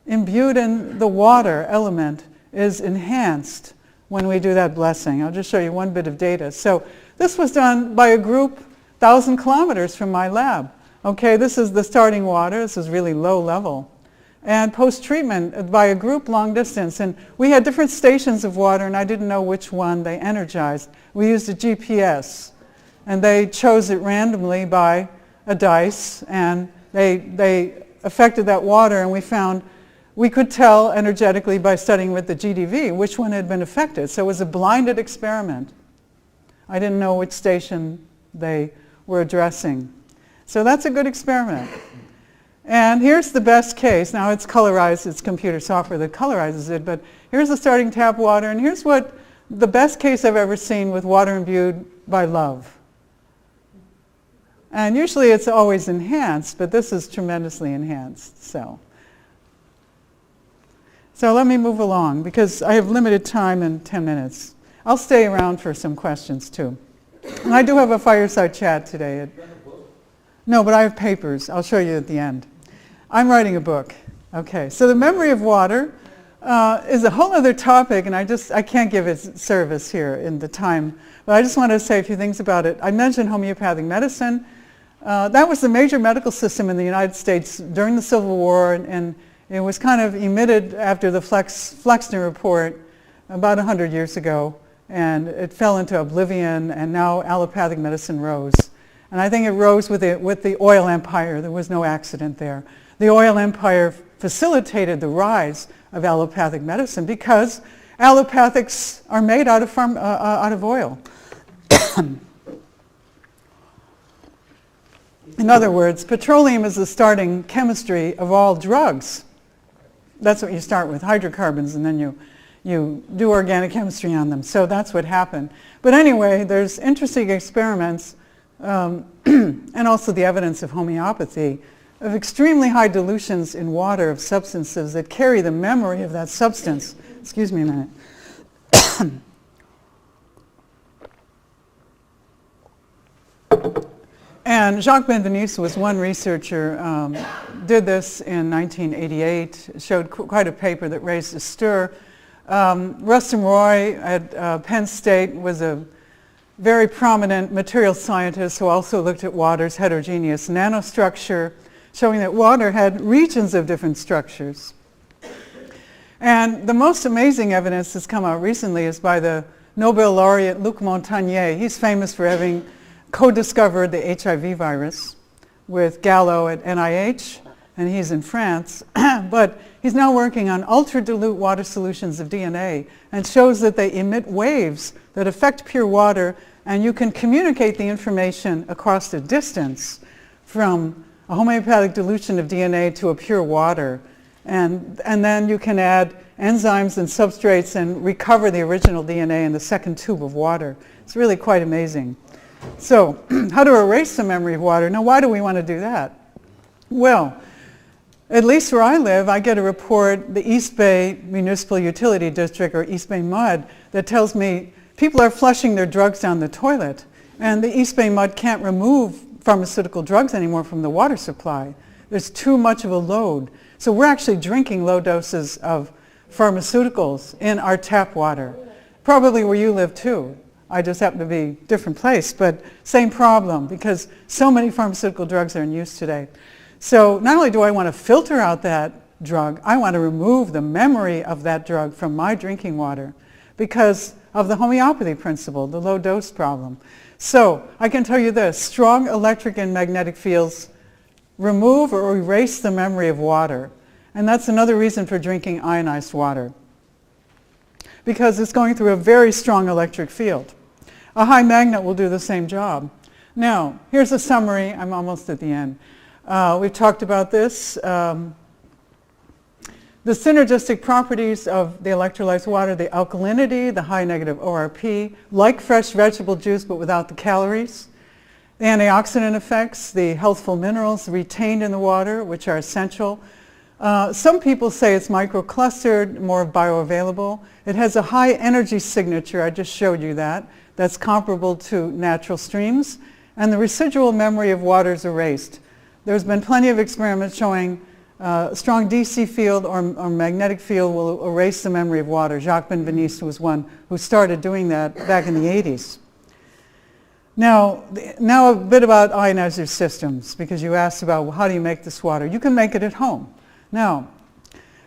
imbued in the water element is enhanced when we do that blessing. I'll just show you one bit of data. So this was done by a group 1,000 kilometers from my lab. Okay, this is the starting water. This is really low level. And post-treatment by a group long distance. And we had different stations of water, and I didn't know which one they energized. We used a GPS, and they chose it randomly by a dice, and they affected that water, and we could tell energetically by studying with the GDV which one had been affected. So it was a blinded experiment. I didn't know which station they were addressing. So that's a good experiment. And here's the best case. Now it's colorized, it's computer software that colorizes it, but here's the starting tap water, and here's what the best case I've ever seen with water imbued by love. And usually it's always enhanced, but this is tremendously enhanced. So let me move along, because I have limited time in 10 minutes. I'll stay around for some questions too. And I do have a fireside chat today. No, but I have papers. I'll show you at the end. I'm writing a book. Okay, so the memory of water is a whole other topic, and I can't give it service here in the time, but I just want to say a few things about it. I mentioned homeopathic medicine. That was the major medical system in the United States during the Civil War, and it was kind of emitted after the Flexner Report about 100 years ago, and it fell into oblivion, and now allopathic medicine rose. And I think it rose with the oil empire. There was no accident there. The oil empire facilitated the rise of allopathic medicine because allopathics are made out of oil. In other words, petroleum is the starting chemistry of all drugs. That's what you start with, hydrocarbons, and then you do organic chemistry on them. So that's what happened. But anyway, there's interesting experiments and also the evidence of homeopathy of extremely high dilutions in water of substances that carry the memory of that substance. Excuse me a minute. And Jacques Benveniste was one researcher, did this in 1988, showed quite a paper that raised a stir. Rustum Roy at Penn State was a very prominent material scientist who also looked at water's heterogeneous nanostructure, showing that water had regions of different structures. And the most amazing evidence that's come out recently is by the Nobel laureate Luc Montagnier. He's famous for having co-discovered the HIV virus with Gallo at NIH. and he's in France, but he's now working on ultra-dilute water solutions of DNA and shows that they emit waves that affect pure water, and you can communicate the information across the distance from a homeopathic dilution of DNA to a pure water. And then you can add enzymes and substrates and recover the original DNA in the second tube of water. It's really quite amazing. So, how to erase the memory of water? Now, why do we want to do that? Well, at least where I live, I get a report, the East Bay Municipal Utility District, or East Bay MUD, that tells me people are flushing their drugs down the toilet, and the East Bay MUD can't remove pharmaceutical drugs anymore from the water supply. There's too much of a load. So we're actually drinking low doses of pharmaceuticals in our tap water. Probably where you live too. I just happen to be different place, but same problem, because so many pharmaceutical drugs are in use today. So not only do I want to filter out that drug, I want to remove the memory of that drug from my drinking water because of the homeopathy principle, the low dose problem. So I can tell you this, strong electric and magnetic fields remove or erase the memory of water. And that's another reason for drinking ionized water, because it's going through a very strong electric field. A high magnet will do the same job. Now, here's a summary. I'm almost at the end. We've talked about this. The synergistic properties of the electrolyzed water, the alkalinity, the high negative ORP, like fresh vegetable juice but without the calories. The antioxidant effects, the healthful minerals retained in the water, which are essential. Some people say it's microclustered, more bioavailable. It has a high energy signature, I just showed you that. That's comparable to natural streams. And the residual memory of water is erased. There's been plenty of experiments showing strong DC field or magnetic field will erase the memory of water. Jacques Benveniste was one who started doing that back in the 80s. Now a bit about ionizer systems, because you asked about, well, how do you make this water? You can make it at home. Now,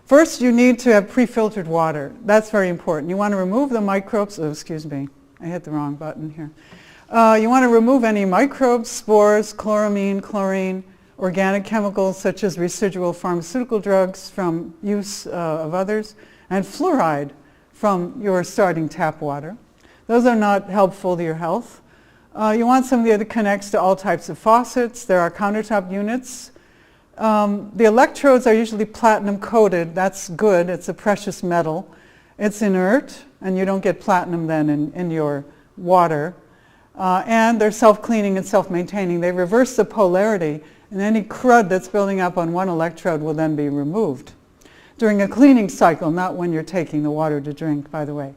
first you need to have pre-filtered water. That's very important. You want to remove the microbes. Oh, excuse me, I hit the wrong button here. You want to remove any microbes, spores, chloramine, chlorine, organic chemicals such as residual pharmaceutical drugs from use of others, and fluoride from your starting tap water. Those are not helpful to your health. You want something that connects to all types of faucets. There are countertop units. The electrodes are usually platinum coated. That's good. It's a precious metal. It's inert, and you don't get platinum then in your water. And they're self-cleaning and self-maintaining. They reverse the polarity, and any crud that's building up on one electrode will then be removed during a cleaning cycle, not when you're taking the water to drink, by the way.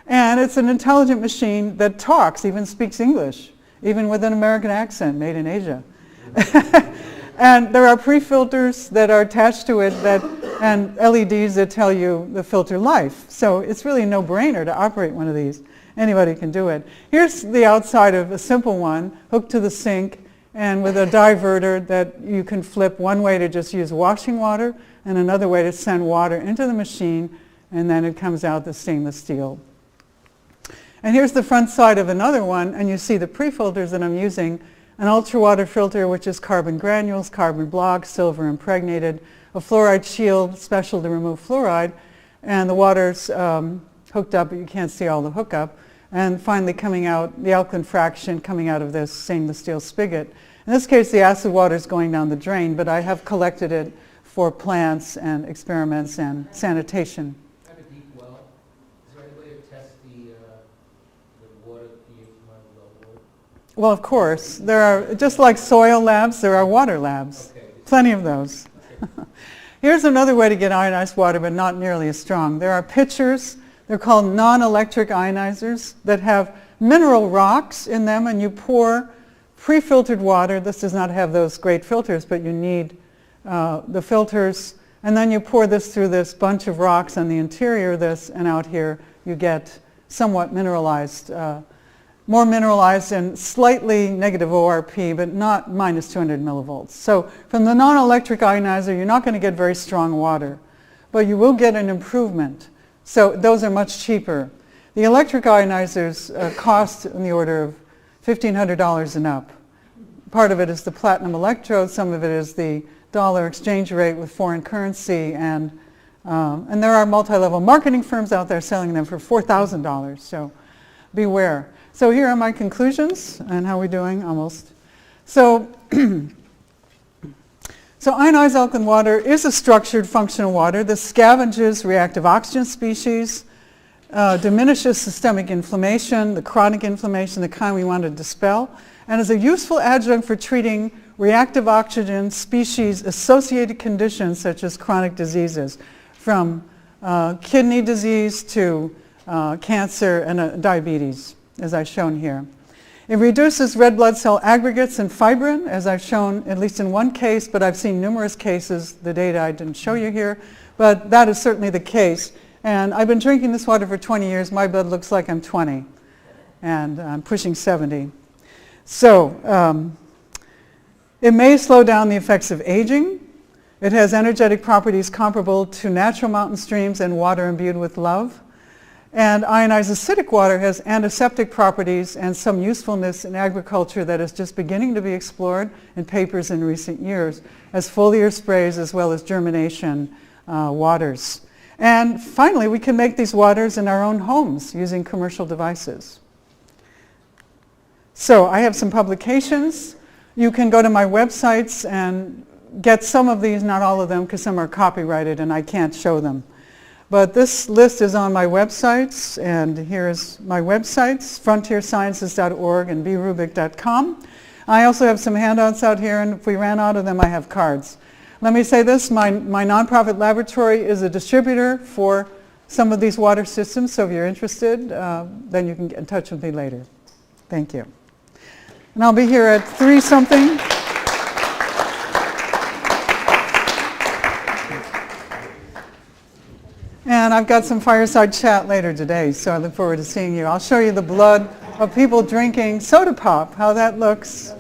And it's an intelligent machine that talks, even speaks English, even with an American accent, made in Asia. And there are pre-filters that are attached to it and LEDs that tell you the filter life. So it's really a no-brainer to operate one of these. Anybody can do it. Here's the outside of a simple one, hooked to the sink, and with a diverter that you can flip one way to just use washing water and another way to send water into the machine, and then it comes out the stainless steel. And here's the front side of another one, and you see the pre-filters that I'm using. An ultra-water filter, which is carbon granules, carbon blocks, silver impregnated, a fluoride shield, special to remove fluoride, and the water's hooked up, but you can't see all the hookup. And finally coming out, the alkaline fraction coming out of this stainless steel spigot. In this case, the acid water is going down the drain, but I have collected it for plants and experiments and sanitation. I have a deep well. Is there any way to test the water pH of my well water? Well, of course. There are, just like soil labs, there are water labs. Okay. Plenty of those. Okay. Here's another way to get ionized water, but not nearly as strong. There are pitchers. They're called non-electric ionizers that have mineral rocks in them, and you pour pre-filtered water. This does not have those great filters, but you need the filters. And then you pour this through this bunch of rocks on the interior of this, and out here you get somewhat mineralized, more mineralized and slightly negative ORP, but not minus 200 millivolts. So from the non-electric ionizer, you're not going to get very strong water, but you will get an improvement. So those are much cheaper. The electric ionizers cost in the order of $1,500 and up. Part of it is the platinum electrode, some of it is the dollar exchange rate with foreign currency, and there are multi-level marketing firms out there selling them for $4,000, so beware. So here are my conclusions, and how are we doing? Almost. So, so ionized alkaline water is a structured functional water that scavenges reactive oxygen species, diminishes systemic inflammation, the chronic inflammation, the kind we want to dispel, and is a useful adjunct for treating reactive oxygen species associated conditions such as chronic diseases, from kidney disease to cancer and diabetes, as I've shown here. It reduces red blood cell aggregates and fibrin, as I've shown at least in one case, but I've seen numerous cases, the data I didn't show you here, but that is certainly the case. And I've been drinking this water for 20 years. My blood looks like I'm 20, and I'm pushing 70. So it may slow down the effects of aging. It has energetic properties comparable to natural mountain streams and water imbued with love. And ionized acidic water has antiseptic properties and some usefulness in agriculture that is just beginning to be explored in papers in recent years as foliar sprays as well as germination waters. And finally, we can make these waters in our own homes using commercial devices. So I have some publications. You can go to my websites and get some of these, not all of them, because some are copyrighted and I can't show them. But this list is on my websites, and here's my websites, frontiersciences.org and brubic.com. I also have some handouts out here, and if we ran out of them, I have cards. Let me say this, my nonprofit laboratory is a distributor for some of these water systems, so if you're interested, then you can get in touch with me later. Thank you. And I'll be here at 3-something. And I've got some fireside chat later today, so I look forward to seeing you. I'll show you the blood of people drinking soda pop, how that looks.